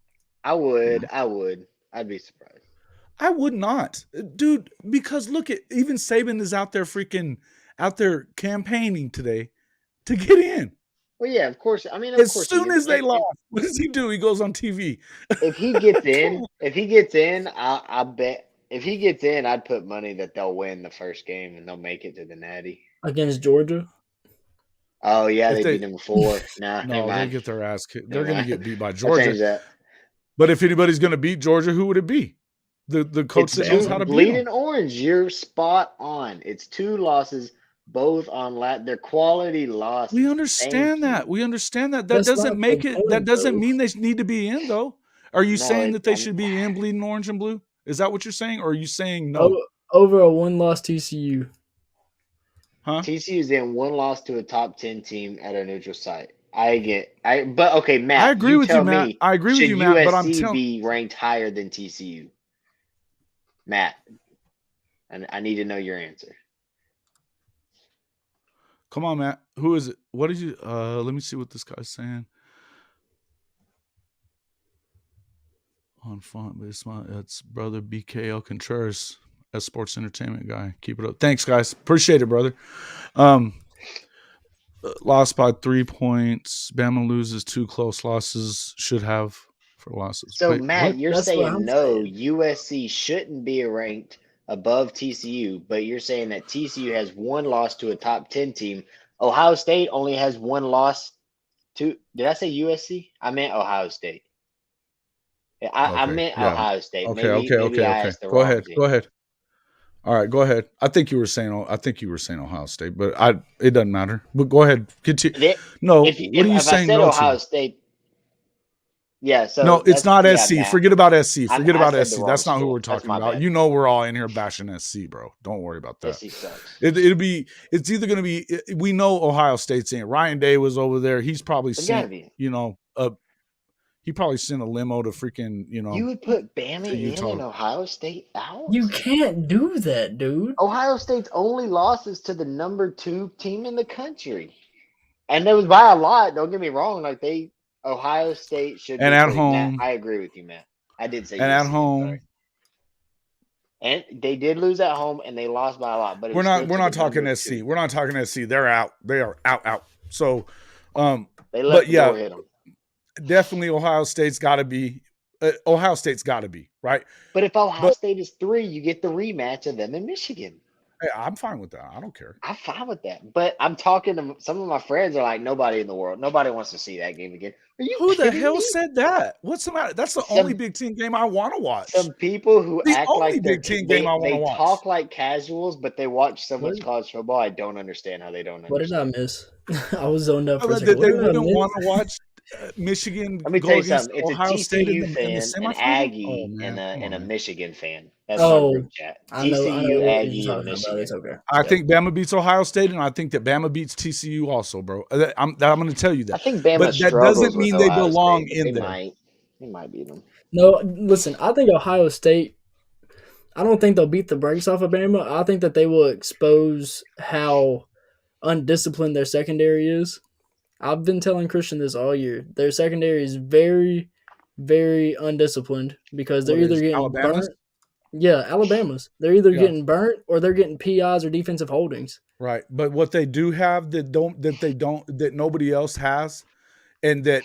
I would. I'd be surprised. I would not, dude. Because look at even Saban is out there campaigning today to get in. Well, yeah, of course. I mean, as soon as they lost, what does he do? He goes on TV. If he gets in, I bet. If he gets in, I'd put money that they'll win the first game and they'll make it to the Natty against Georgia. Oh yeah, they beat them before. No, they get their ass kicked. They're going to get beat by Georgia. But if anybody's going to beat Georgia, who would it be? The coach that knows how to beat them. Bleeding Orange, you're spot on. It's 2 losses. Both on their quality losses. We understand that. That doesn't make it. That doesn't mean they need to be in, though. Are you saying that they should be in bleeding orange and blue? Is that what you're saying, or are you saying no? Over a 1-loss TCU. Huh? TCU's in 1 loss to a top 10 team at a neutral site. But okay, Matt. I agree with you, Matt. I agree with you, Matt. But I'm telling be ranked higher than TCU, Matt. And I need to know your answer. Come on, Matt. Who is it? What did you let me see what this guy's saying. On font, but it's brother BKL Contreras, as sports entertainment guy. Keep it up. Thanks, guys. Appreciate it, brother. Lost by 3 points. Bama loses 2 close losses. Should have for losses. So Matt, you're saying no, USC shouldn't be ranked above TCU, but you're saying that TCU has 1 loss to a top 10 team. Ohio State only has 1 loss to. Did I say USC? I meant Ohio State. I meant Ohio State. Okay. Go ahead. All right, go ahead. I think you were saying Ohio State, but it doesn't matter. But go ahead. Continue. What are you saying? If I said Ohio State, Yeah, so No, it's not SC. Matt. Forget about SC. Forget I about said the SC. wrong That's not who school. we're That's talking my about. bad. You know we're all in here bashing SC, bro. Don't worry about that. SC sucks. It's either going to be, we know Ohio State's in. Ryan Day was over there. He's probably sent, he probably sent a limo to freaking, You would put Bama in Utah. and Ohio State out? You can't do that, dude. Ohio State's only losses to the number 2 team in the country. And it was by a lot. Don't get me wrong. Ohio State should and be at free. home. Matt, I agree with you, Matt. I did say and USC, at home. And they did lose at home, and they lost by a lot. But we're not talking SC. 2. We're not talking SC. They're out. They are out. So, they let the door hit them. Definitely Ohio State's got to be. Ohio State's got to be right. But if Ohio State is 3, you get the rematch of them in Michigan. Hey, I'm fine with that. I don't care. I'm fine with that. But I'm talking to some of my friends are like, nobody in the world. Nobody wants to see that game again. Are you Who the hell me? said that? What's the matter? That's the only Big Ten game I want to watch. Some people who act like Big Ten game I want to watch. They talk like casuals, but they watch so much college football. I don't understand how they don't understand. What did I miss? I was zoned up for a second. They wouldn't want to watch Michigan. Let me tell you something. It's Ohio a TCU fan, an Aggie, and a Michigan fan. That's my group chat. TCU, Aggie, and Michigan. It's okay. I think Bama beats Ohio State, and I think that Bama beats TCU also, bro. I'm going to tell you that. I think Bama but that doesn't mean they belong in there. They might beat them. No, listen. I think Ohio State. I don't think they'll beat the brakes off of Bama. I think that they will expose how undisciplined their secondary is. I've been telling Christian this all year. Their secondary is very, very undisciplined because they're either getting burnt. Yeah, Alabama's. They're either getting burnt or they're getting PIs or defensive holdings. Right, but what they do have that nobody else has, and that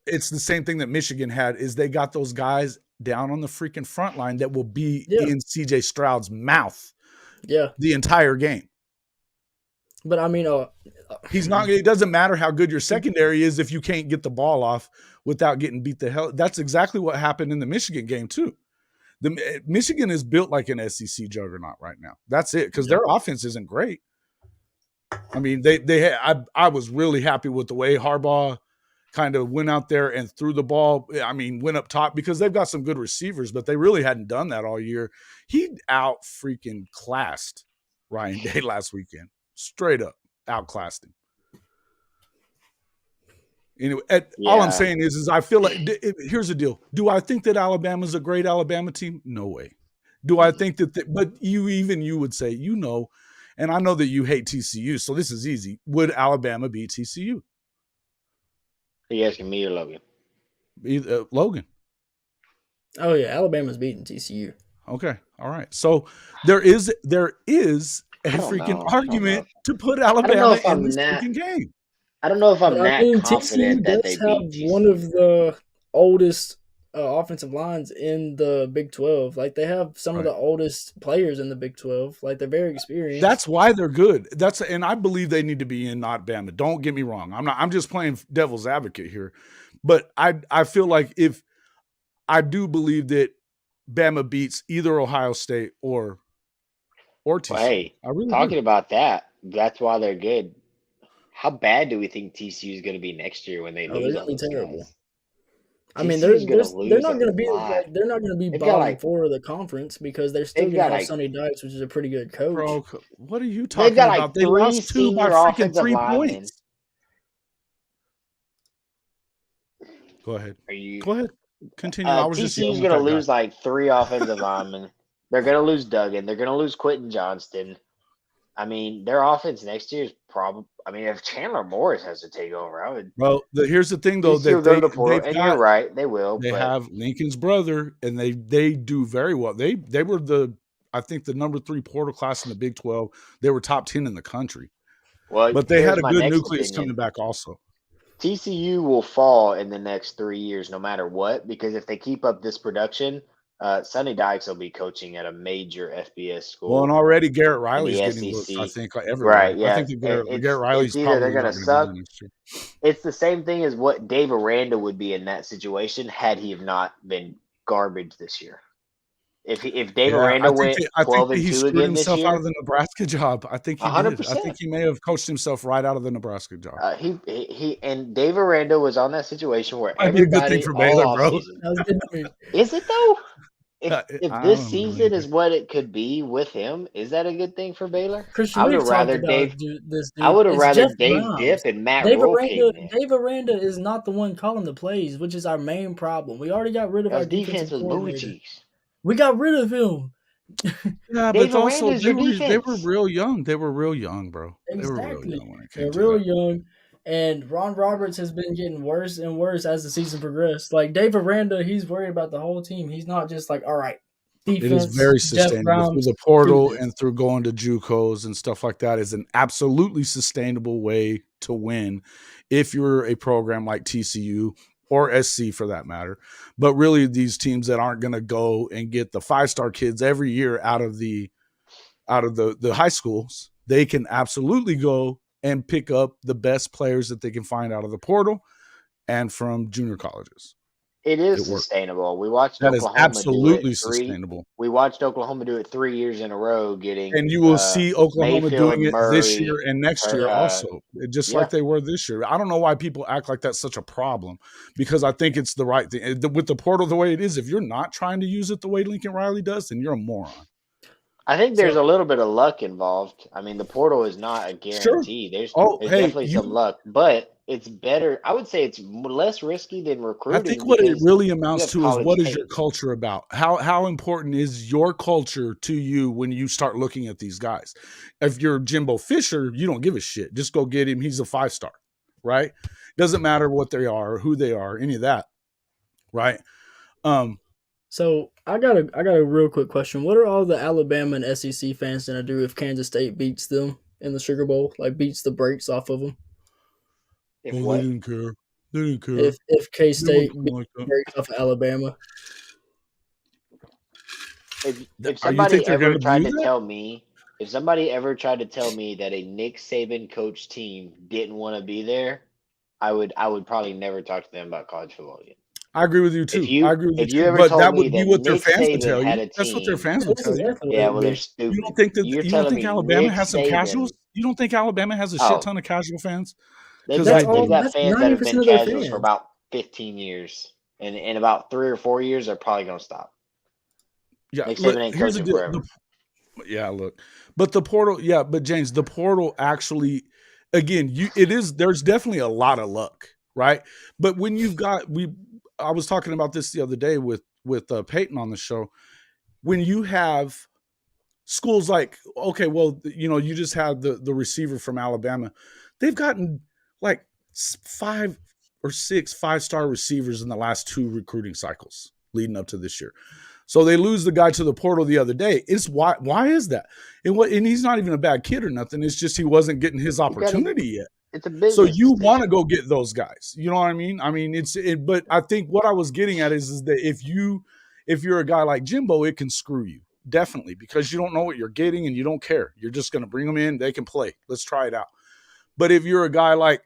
it's the same thing that Michigan had, is they got those guys down on the freaking front line that will be in CJ Stroud's mouth. Yeah, the entire game. But I mean, he's not. It doesn't matter how good your secondary is if you can't get the ball off without getting beat the hell. That's exactly what happened in the Michigan game too. The Michigan is built like an SEC juggernaut right now. That's it, because their offense isn't great. I mean, I was really happy with the way Harbaugh kind of went out there and threw the ball. I mean, went up top, because they've got some good receivers, but they really hadn't done that all year. He out freaking classed Ryan Day last weekend. Straight up outclassed him. Anyway, all I'm saying is I feel like here's the deal. Do I think that Alabama's a great Alabama team? No way. Do I think that? But you would say, and I know that you hate TCU, so this is easy. Would Alabama beat TCU? Are you asking me or Logan? Logan. Oh yeah, Alabama's beating TCU. Okay, all right. So there is a freaking argument to put Alabama in this freaking game. I don't know if I'm that confident that they beat TCU. One of the oldest offensive lines in the Big 12. Like, they have some of the oldest players in the Big 12. Like, they're very experienced. That's why they're good. And I believe they need to be in, not Bama. Don't get me wrong. I'm just playing devil's advocate here. But I feel like I do believe that Bama beats either Ohio State or TCU. Well, hey, talking about that, that's why they're good. How bad do we think TCU is going to be next year when they lose? They're going to be terrible. I mean, they're not going to be bottom 4 of the conference, because they're still going to have Sonny Dykes, which is a pretty good coach. Bro, what are you talking about? They lost 2 by freaking 3 points. Go ahead. Go ahead. Continue. TCU's going to lose like 3 offensive linemen. They're going to lose Duggan. They're going to lose Quentin Johnston. I mean, their offense next year is probably. I mean, if Chandler Morris has to take over, I would. Well, here's the thing, though. That and you're right, they will. They have Lincoln's brother, and they do very well. They were I think the number 3 portal class in the Big 12. They were top 10 in the country. Well, but they had a good nucleus coming back also. TCU will fall in the next 3 years, no matter what, because if they keep up this production. Sonny Dykes will be coaching at a major FBS school. Well, and already Garrett Riley's getting looked, I think, everywhere. Right, yeah. I think Garrett Riley's either they're going to suck. It's the same thing as what Dave Aranda would be in that situation had he have not been garbage this year. If Dave Aranda went I think 12 that and he 2 screwed again this himself out year, of the Nebraska job. I think he did. I 100%. think he may have coached himself right out of the Nebraska job. He and Dave Aranda was on that situation where Might be a good thing everybody for all Baylor, off bro. season. That was good to me. Is it though? If I this don't know, season man. is what it could be with him, is that a good thing for Baylor? Christian, I would we've have talked rather about Dave. this I dude. would have It's rather Jeff Dave Grimes. Dip and Matt Dave Rourke Aranda, came in. Dave Aranda is not the one calling the plays, which is our main problem. We already got rid of our His defense defensive was booty coordinator. cheeks. We got rid of him. Yeah, but Dave it's also Aranda's your they were defense. real young. They were real young, bro. They were real Exactly. young when it They're came to real that. young. And Ron Roberts has been getting worse and worse as the season progressed. Like Dave Aranda, he's worried about the whole team. He's not just like, all right, defense, It is very Jeff sustainable through Grimes, the portal do this. and through going to JUCOs and stuff like that is an absolutely sustainable way to win if you're a program like TCU or SC for that matter. But really these teams that aren't going to go and get the 5-star kids every year out of the high schools, they can absolutely go and pick up the best players that they can find out of the portal and from junior colleges. It is It works. sustainable. We watched That is Oklahoma absolutely do it sustainable. We watched Oklahoma do it 3 years in a row, getting And you will see Oklahoma Mayfield, doing it this Murray, year and next year also, just like they were this year. I don't know why people act like that's such a problem, because I think it's the right thing. With the portal the way it is, if you're not trying to use it the way Lincoln Riley does, then you're a moron. I think there's a little bit of luck involved. I mean, the portal is not a guarantee. Sure. There's definitely some luck, but it's better. I would say it's less risky than recruiting. I think what it really amounts to is what is your culture about? How important is your culture to you when you start looking at these guys? If you're Jimbo Fisher, you don't give a shit. Just go get him. He's a 5-star, right? Doesn't matter what they are, who they are, any of that, right? So I got a real quick question. What are all the Alabama and SEC fans gonna do if Kansas State beats them in the Sugar Bowl? Like beats the brakes off of them? They didn't care. They didn't care. If K-State beats the brakes off of Alabama. If somebody ever tried to tell me that a Nick Saban coach team didn't want to be there, I would probably never talk to them about college football again. I agree with you too. I agree with you too. But that would be what their fans would tell you. That's what their fans would tell you. Yeah, well, they're stupid. You don't think that? You don't think Alabama has some casuals? You don't think Alabama has a shit ton of casual fans? They've got fans that have been casuals for about 15 years, and in about 3 or 4 years, they're probably going to stop. Yeah, Nick Saban ain't coaching forever. But the portal, but James, the portal actually, again, there's definitely a lot of luck, right? But when you've got I was talking about this the other day with Peyton on the show. When you have schools like, okay, well, you just had the receiver from Alabama. They've gotten like 5 or 6 5-star receivers in the last 2 recruiting cycles leading up to this year. So they lose the guy to the portal the other day. It's why is that? And he's not even a bad kid or nothing. It's just he wasn't getting his opportunity yet. It's a business. So you want to go get those guys. You know what I mean? I mean, but I think what I was getting at is that if you're a guy like Jimbo, it can screw you. Definitely, because you don't know what you're getting and you don't care. You're just going to bring them in. They can play. Let's try it out. But if you're a guy like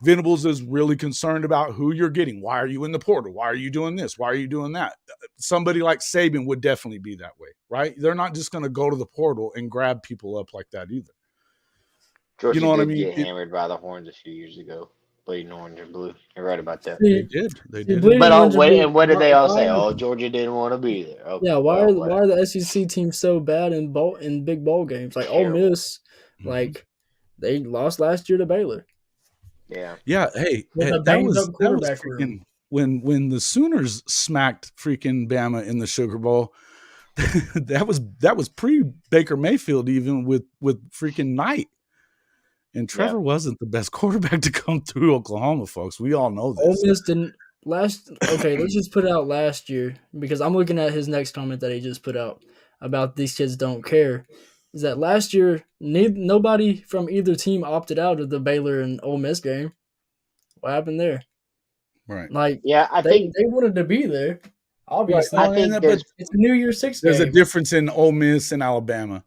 Venables is really concerned about who you're getting. Why are you in the portal? Why are you doing this? Why are you doing that? Somebody like Saban would definitely be that way, right? They're not just going to go to the portal and grab people up like that either. Georgia did I mean? Get hammered by the Horns a few years ago. Bleeding orange and blue. You're right about that. They did. But what did they all say? Oh, Georgia didn't want to be there. Okay, yeah. Why are the SEC teams so bad in big bowl games? Like Ole Miss, like they lost last year to Baylor. Yeah. Yeah. Hey, that was freaking when the Sooners smacked freaking Bama in the Sugar Bowl. that was pre Baker Mayfield, even with freaking Knight. And Trevor wasn't the best quarterback to come through Oklahoma, folks. We all know this. Ole Miss didn't okay, let's just put it out last year, because I'm looking at his next comment that he just put out about these kids don't care. Is that last year nobody from either team opted out of the Baylor and Ole Miss game? What happened there? Right. Like, I think they wanted to be there. Obviously, I think it's a New Year's Six. There's a difference in Ole Miss and Alabama.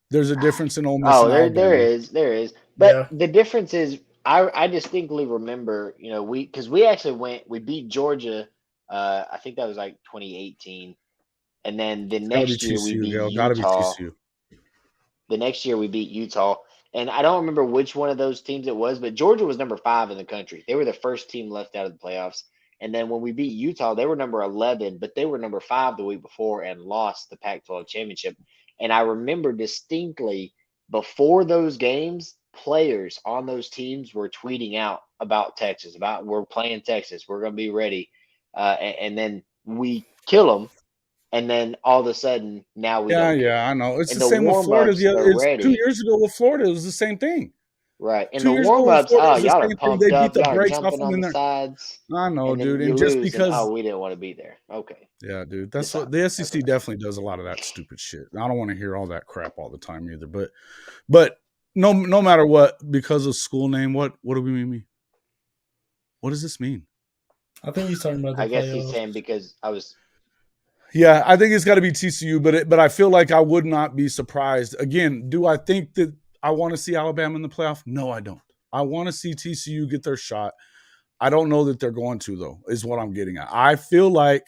There's a difference in Ole Miss. There is. But the difference is, I distinctly remember, we actually we beat Georgia. I think that was like 2018, And then the It's gotta be next year we TCU, beat Gale. Gotta be Utah. TCU. The next year we beat Utah. And I don't remember which one of those teams it was, but Georgia was number 5 in the country. They were the first team left out of the playoffs. And then when we beat Utah, they were number 11, but they were number 5 the week before and lost the Pac-12 championship. And I remember distinctly before those games, players on those teams were tweeting out about Texas, about we're playing Texas, we're going to be ready. And then we kill them. And then all of a sudden, now we don't care. I know. It's In the the same with Florida. warm-ups, they're It's 2 ready. years ago with Florida, it was the same thing. Right. In 2 the years ago with warm-ups, Florida, it was the y'all are same thing. pumped They beat up. the Y'all are brakes off jumping them on in the there. sides. I know, And then dude. you And just lose, because, we didn't want to be there. Okay. yeah, dude, that's It's what fine. the SEC definitely does a lot of that stupid shit. I don't want to hear all that crap all the time either. But no matter what, because of school name, what do we mean? What does this mean? I think he's talking about the I guess playoffs. he's saying because I was. Yeah, I think it's got to be TCU, but I feel like I would not be surprised. Again, do I think that I want to see Alabama in the playoff? No, I don't. I want to see TCU get their shot. I don't know that they're going to, though, is what I'm getting at. I feel like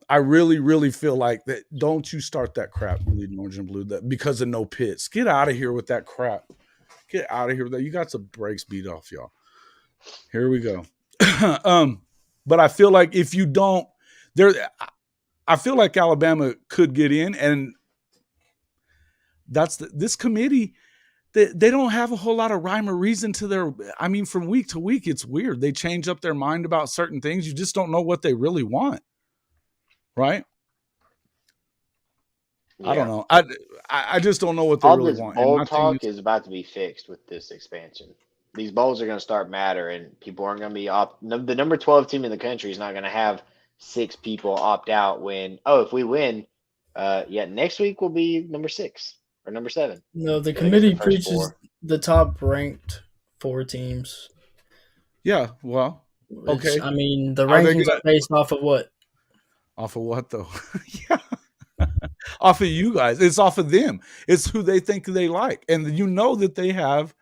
I really, really feel like that. Don't you start that crap, bleeding orange and blue, that because of no pits. Get out of here with that crap. Get out of here with that. You got some brakes beat off, y'all. Here we go. But I feel like if you don't, I feel like Alabama could get in, and that's this committee. They don't have a whole lot of rhyme or reason to their. I mean, from week to week, it's weird. They change up their mind about certain things. You just don't know what they really want, right? Yeah. I don't know. I just don't know what they really want. All this bowl talk is about to be fixed with this expansion. These bowls are going to start matter, and people aren't going to be the number 12 team in the country is not going to have 6 people opt out when, if we win, next week will be number 6 or number 7. No, the committee preaches the top ranked 4 teams. Yeah, well, okay. I mean, the rankings are based off of what? Off of what, though? Yeah. Off of you guys. It's off of them. It's who they think they like. And you know that they have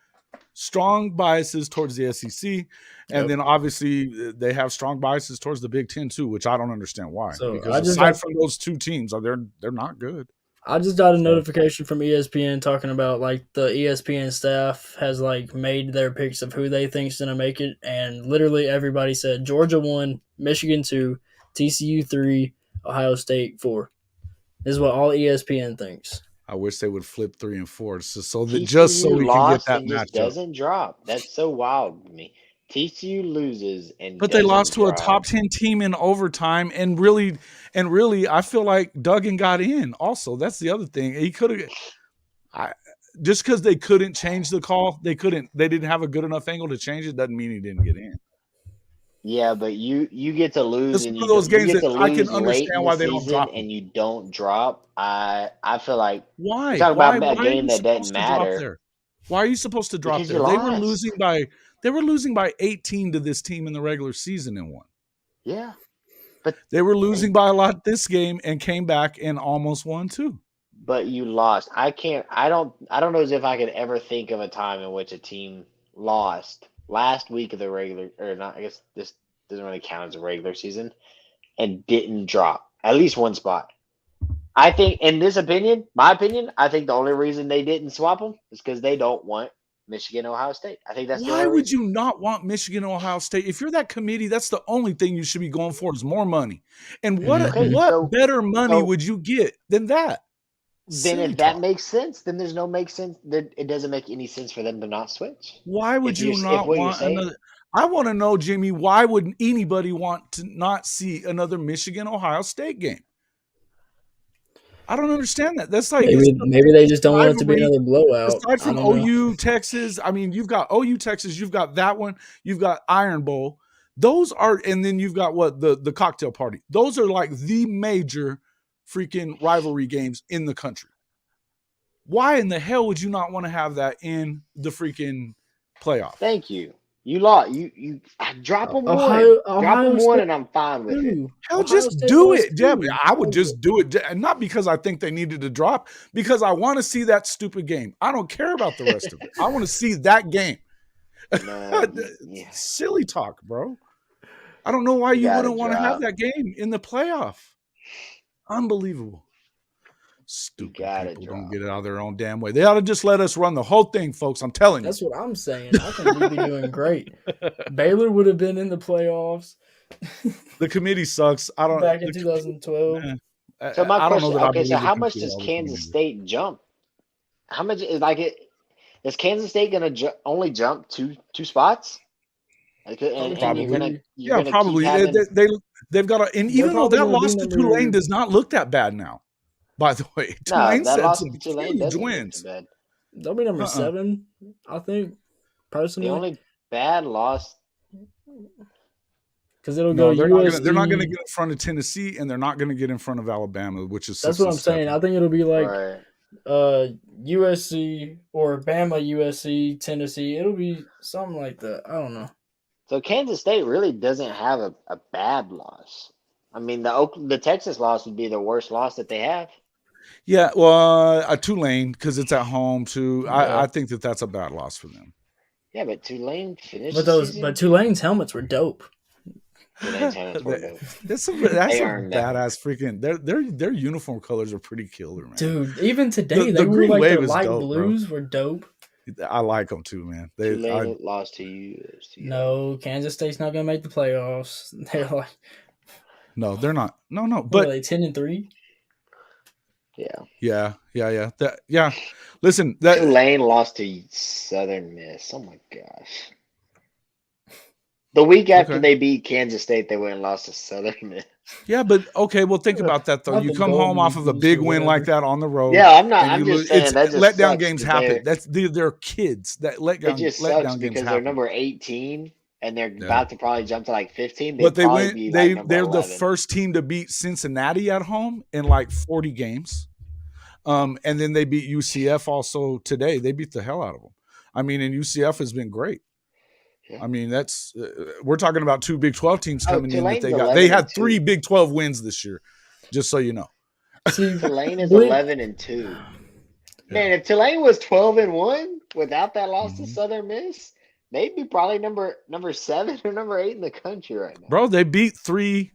strong biases towards the SEC, and then obviously they have strong biases towards the Big Ten too, which I don't understand why. So because aside from those 2 teams, they're not good. I just got a notification from ESPN talking about like the ESPN staff has like made their picks of who they think's gonna make it, and literally everybody said Georgia 1, Michigan 2, TCU 3, Ohio State 4. This is what all ESPN thinks. I wish they would flip 3 and 4 so that just so we can get that matchup. Doesn't drop. That's so wild to me. TCU loses but they lost to a top 10 team in overtime, and really, I feel like Duggan got in. Also, that's the other thing. He could have. Just because they couldn't change the call, they didn't have a good enough angle to change it. Doesn't mean he didn't get in. Yeah, but you get to lose, it's and one of those games that I can understand why they don't drop, and you don't drop. I feel like why? Talk about a game that doesn't matter. Why are you supposed to drop there? They were losing by 18 to this team in the regular season and won. Yeah, but they were losing by a lot this game and came back and almost won too. But you lost. I don't know as if I could ever think of a time in which a team lost last week of the regular, or not, I guess this doesn't really count as a regular season, and didn't drop at least one spot. I think, in my opinion, I think the only reason they didn't swap them is because they don't want Michigan, Ohio State. I think that's why would you not want Michigan, Ohio State? If you're that committee, that's the only thing you should be going for is more money. And what better money would you get than that? Then if that makes sense, then there's no make sense. It doesn't make any sense for them to not switch. Why would you not want another? I want to know, Jimmy, why wouldn't anybody want to not see another Michigan, Ohio State game? I don't understand that. That's like maybe they just don't want it to be another blowout. Aside from OU, Texas, I mean, you've got OU, Texas, you've got that one, you've got Iron Bowl. Those are, and then you've got the cocktail party. Those are like the major freaking rivalry games in the country. Why in the hell would you not want to have that in the freaking playoff? Thank you. You lost. You drop them one, and I'm fine with it. Hell, just do it. Yeah, I would just do it, not because I think they needed to drop, because I want to see that stupid game. I don't care about the rest of it. I want to see that game. Silly talk, bro. I don't know why you wouldn't want to have that game in the playoff. Unbelievable. Stupid gotta people don't drop. get it out of their own damn way. They ought to just let us run the whole thing, folks. I'm telling you. That's what I'm saying. I think we'd be doing great. Baylor would have been in the playoffs. The committee sucks. I don't back in 2012. So my I don't know question, that I okay, so believe how the much computer does all the Kansas time. State jump? How much is like it? Is Kansas State gonna only jump two spots? Like, and Probably. you're gonna probably. keep having, They've got to, and They're even though probably that gonna be loss to Tulane does not look that bad now, by the way. no, Tulane that said loss some to Tulane huge doesn't look wins. too bad. They'll be number 7, I think, personally. The only bad loss, because it'll go they're USC. They're not going to get in front of Tennessee, and they're not going to get in front of Alabama, which is that's what I'm saying. I think it'll be like USC or Bama, USC, Tennessee. It'll be something like that. I don't know. So Kansas State really doesn't have a bad loss. I mean, the Texas loss would be the worst loss that they have. Yeah, well, Tulane, because it's at home too. Yeah. I think that's a bad loss for them. Yeah, but Tulane finished. But Tulane's helmets were dope. Tulane's helmets were dope. That's a badass freaking. Their uniform colors are pretty killer, man. Dude, even today they were like the light blues were dope. I like them too, man. Tulane lost to you. No, Kansas State's not gonna make the playoffs. They're like, no, they're not. No, but but are they 10-3? Yeah. Listen, Tulane lost to Southern Miss. Oh my gosh! The week after they beat Kansas State, they went and lost to Southern Miss. Yeah, but okay. Well, think about that though. You come home off of a big win like that on the road. Yeah, I'm not. I'm just saying that just letdown games happen. They're kids that letdown. It just sucks because they're number 18 and they're about to probably jump to like 15. But they went. They're 11. the first team to beat Cincinnati at home in like 40 games. And then they beat UCF also today. They beat the hell out of them. I mean, and UCF has been great. I mean, that's we're talking about 2 Big 12 teams coming in that they got. They had 3 Big 12 wins this year, just so you know. See, Tulane is 11-2. Man, if Tulane was 12-1 without that loss to Southern Miss, they'd be probably number 7 or number 8 in the country right now. Bro, they beat three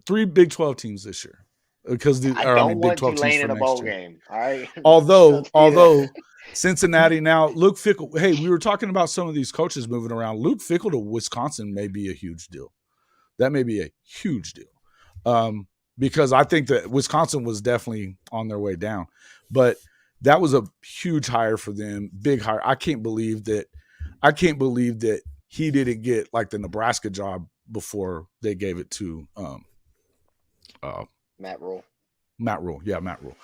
Big 12 teams this year. Because I don't want Tulane in a bowl game. All right. Although Cincinnati now, Luke Fickell. Hey, we were talking about some of these coaches moving around. Luke Fickell to Wisconsin may be a huge deal. That may be a huge deal, because I think that Wisconsin was definitely on their way down, but that was a huge hire for them. Big hire. I can't believe that he didn't get like the Nebraska job before they gave it to Matt Rule. Yeah, Matt Rule.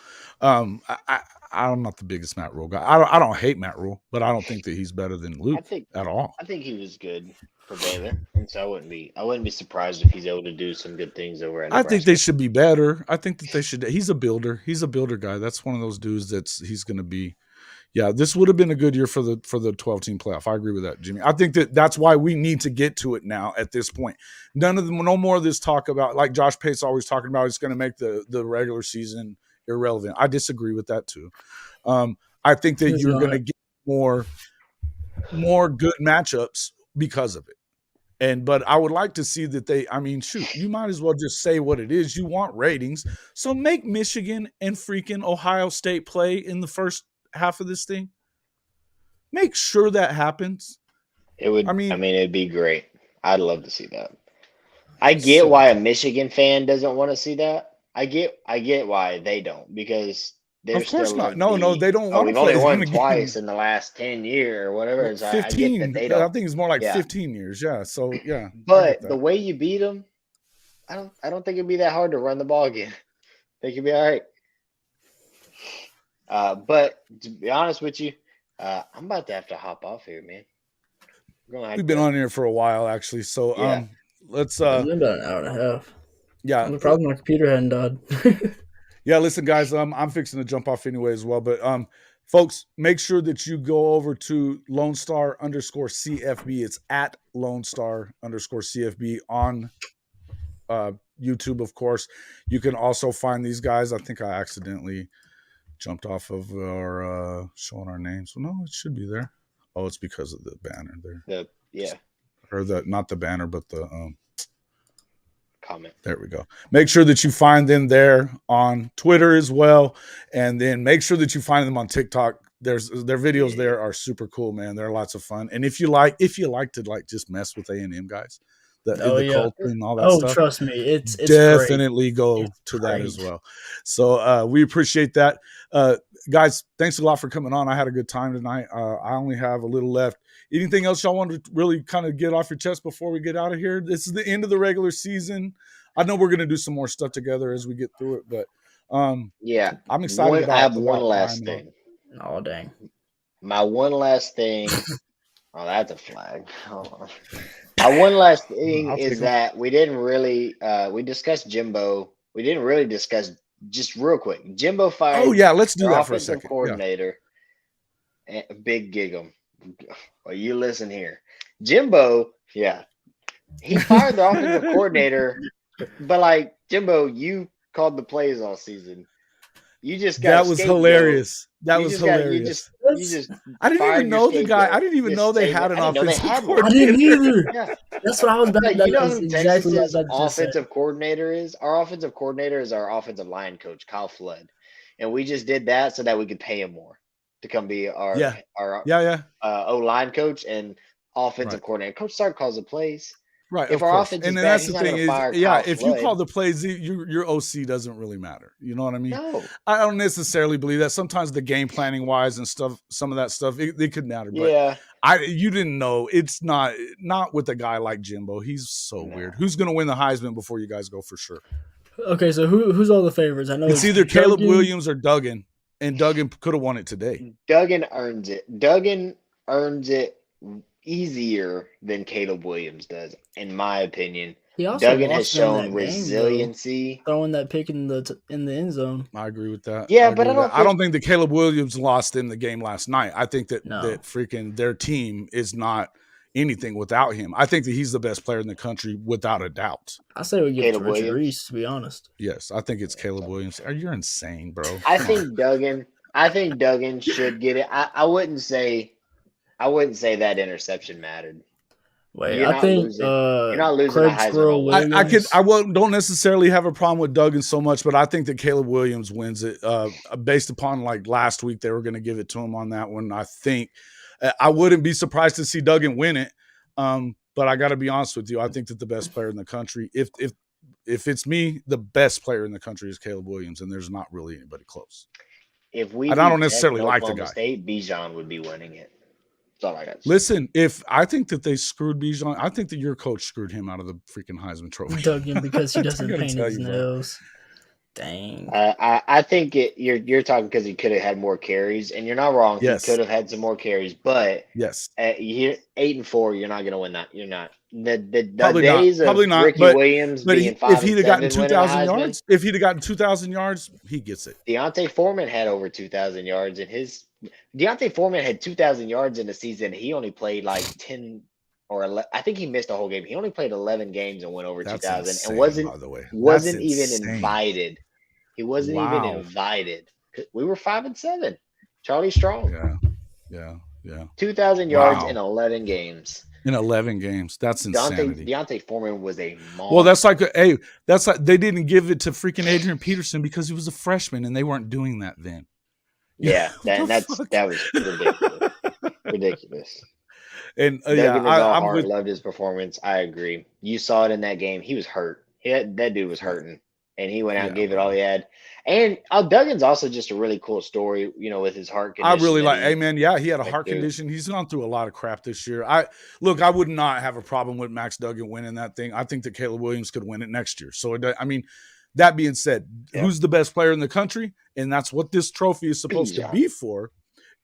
I'm not the biggest Matt Rule guy. I don't hate Matt Rule, but I don't think that he's better than Luke at all. I think he was good for Baylor, and so I wouldn't be surprised if he's able to do some good things over at Nebraska. I think they should be better. I think that they should. He's a builder. He's a builder guy. That's one of those dudes he's going to be. Yeah, this would have been a good year for the 12-team playoff. I agree with that, Jimmy. I think that's why we need to get to it now at this point. No more of this talk about, like Josh Pate's always talking about, it's going to make the regular season irrelevant. I disagree with that too. I think that you're going to get more good matchups because of it. But I would like to see that you might as well just say what it is. You want ratings. So make Michigan and freaking Ohio State play in the first half of this thing. Make sure that happens. It would. It'd be great. I'd love to see that. I get why a Michigan fan doesn't want to see that. I get why they don't, because they're of course still not. No, they don't want to play. We've only won twice in the last 10 years or whatever. 15. I get that they don't. I think it's more like 15 years. Yeah. So yeah. But the way you beat them, I don't think it'd be that hard to run the ball again. I think it'd be all right. But to be honest with you, I'm about to have to hop off here, man. We've been on here for a while, actually. So let's. It's been about an hour and a half. Yeah. The problem my computer hadn't died. Yeah, listen, guys. I'm fixing to jump off anyway as well. But folks, make sure that you go over to Lone Star _CFB. It's at Lone Star _CFB on YouTube, of course. You can also find these guys. I think I accidentally jumped off of our showing our names. Well, no, it should be there. Oh, it's because of the banner there. Yeah. Or not the banner, but the comment. There we go. Make sure that you find them there on Twitter as well. And then make sure that you find them on TikTok. Their videos there are super cool, man. They're lots of fun. And if you like to like just mess with A&M guys, the culture and all that stuff. Trust me, it's definitely great. go it's to great. that as well. So we appreciate that. Guys, thanks a lot for coming on. I had a good time tonight. I only have a little left. Anything else y'all want to really kind of get off your chest before we get out of here? This is the end of the regular season. I know we're going to do some more stuff together as we get through it, but yeah, I'm excited I have one last thing. Oh, dang. My one last thing. Oh, that's a flag. Hold on. My one last thing is that we didn't really we discussed Jimbo. We didn't really discuss, just real quick, Jimbo fired. Oh yeah, let's do that for a second. Coordinator, Big Gig'em. Well, you listen here, Jimbo. Yeah, he fired the offensive coordinator, but like Jimbo, you called the plays all season. You just got that was hilarious. That was hilarious. I didn't even know the guy. I didn't even know they had an offensive coordinator. I didn't either. Yeah. That's what I was about to say. You know who Texas's offensive coordinator is? Our offensive coordinator is our offensive line coach, Kyle Flood. And we just did that so that we could pay him more to come be our O-line coach and offensive coordinator. Coach Stark calls the plays. Right. If our offense is bad, that's the thing is, if you call the plays, your OC doesn't really matter. You know what I mean? No. I don't necessarily believe that. Sometimes the game planning wise and stuff, some of that stuff, it could matter. But you didn't know. It's not with a guy like Jimbo. He's so weird. Who's going to win the Heisman before you guys go for sure? Okay, so who's all the favorites? I know it's either Caleb Williams or Duggan, and Duggan could have won it today. Duggan earns it. Duggan earns it easier than Caleb Williams does, in my opinion. Duggan has shown resiliency. Throwing that pick in the end zone. I agree with that. Yeah, but I don't think that Caleb Williams lost in the game last night. I think that freaking their team is not anything without him. I think that he's the best player in the country without a doubt. I say we give it to Richard Reese, to be honest. Yes, I think it's Caleb Williams. You're insane, bro. I think Duggan should get it. I wouldn't say that interception mattered. Wait, I think you're not losing Craig Squirrel Williams. I don't necessarily have a problem with Duggan so much, but I think that Caleb Williams wins it based upon like last week they were going to give it to him on that one. I think I wouldn't be surprised to see Duggan win it, but I got to be honest with you. I think that the best player in the country, if it's me, the best player in the country is Caleb Williams, and there's not really anybody close. I don't necessarily like the guy. State, Bijan would be winning it. All I got. Listen, if I think that they screwed Bijan, I think that your coach screwed him out of the freaking Heisman Trophy. Duggan, because he doesn't paint his nails. Dang. I think you're talking because he could have had more carries, and you're not wrong. Yes. He could have had some more carries, but yes, you're 8-4. You're not going to win that. You're not. The probably days not. Probably of not. Ricky Williams but being 5 if he'd have gotten 2,000 yards, he gets it. Deontay Foreman had over 2,000 yards in his. Deontay Foreman had 2,000 yards in the season. He only played like 10 or 11. I think he missed a whole game. He only played 11 games and went over 2,000 and wasn't even invited. He wasn't even invited. We were 5-7. Charlie Strong. Yeah. 2,000 yards in 11 games. In 11 games. That's insanity. Deontay Foreman was a monster. Well, that's like they didn't give it to freaking Adrian Peterson because he was a freshman and they weren't doing that then. Yeah, that was ridiculous. And I loved his performance. I agree. You saw it in that game. He was hurt. That dude was hurting, and he went out and gave it all he had. And Duggan's also just a really cool story, with his heart condition. I really like. Hey man, yeah, he had a heart condition. He's gone through a lot of crap this year. I would not have a problem with Max Duggan winning that thing. I think that Caleb Williams could win it next year. So that being said, who's the best player in the country? And that's what this trophy is supposed to be for.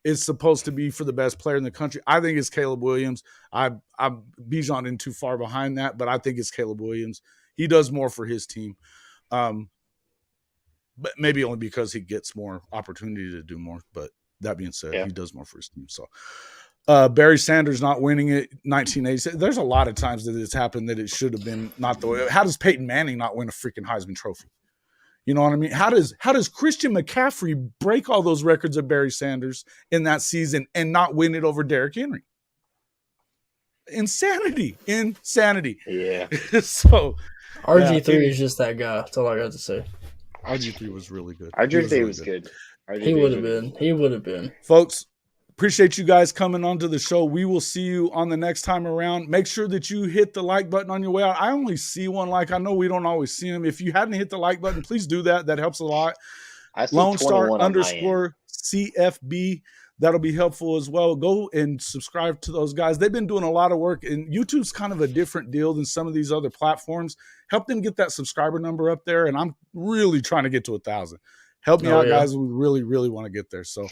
It's supposed to be for the best player in the country. I think it's Caleb Williams. I'm Bijan in too far behind that, but I think it's Caleb Williams. He does more for his team. But maybe only because he gets more opportunity to do more. But that being said, he does more for his team. So Barry Sanders not winning it, 1986. There's a lot of times that it's happened that it should have been not the way. How does Peyton Manning not win a freaking Heisman Trophy? You know what I mean? How does Christian McCaffrey break all those records of Barry Sanders in that season and not win it over Derrick Henry? Insanity. Yeah. So RG3 is just that guy. That's all I got to say. RG3 was really good. RG3 was good. He would have been. He would have been. Folks, appreciate you guys coming onto the show. We will see you on the next time around. Make sure that you hit the like button on your way out. I only see one like. I know we don't always see them. If you hadn't hit the like button, please do that. That helps a lot. Lone Star _ CFB. That'll be helpful as well. Go and subscribe to those guys. They've been doing a lot of work, and YouTube's kind of a different deal than some of these other platforms. Help them get that subscriber number up there, and I'm really trying to get to 1,000. Help me out, guys. We really, really want to get there. So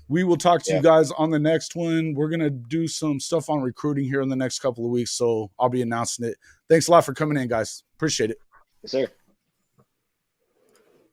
we will talk to you guys on the next one. We're going to do some stuff on recruiting here in the next couple of weeks, so I'll be announcing it. Thanks a lot for coming in, guys. Appreciate it. Yes, sir.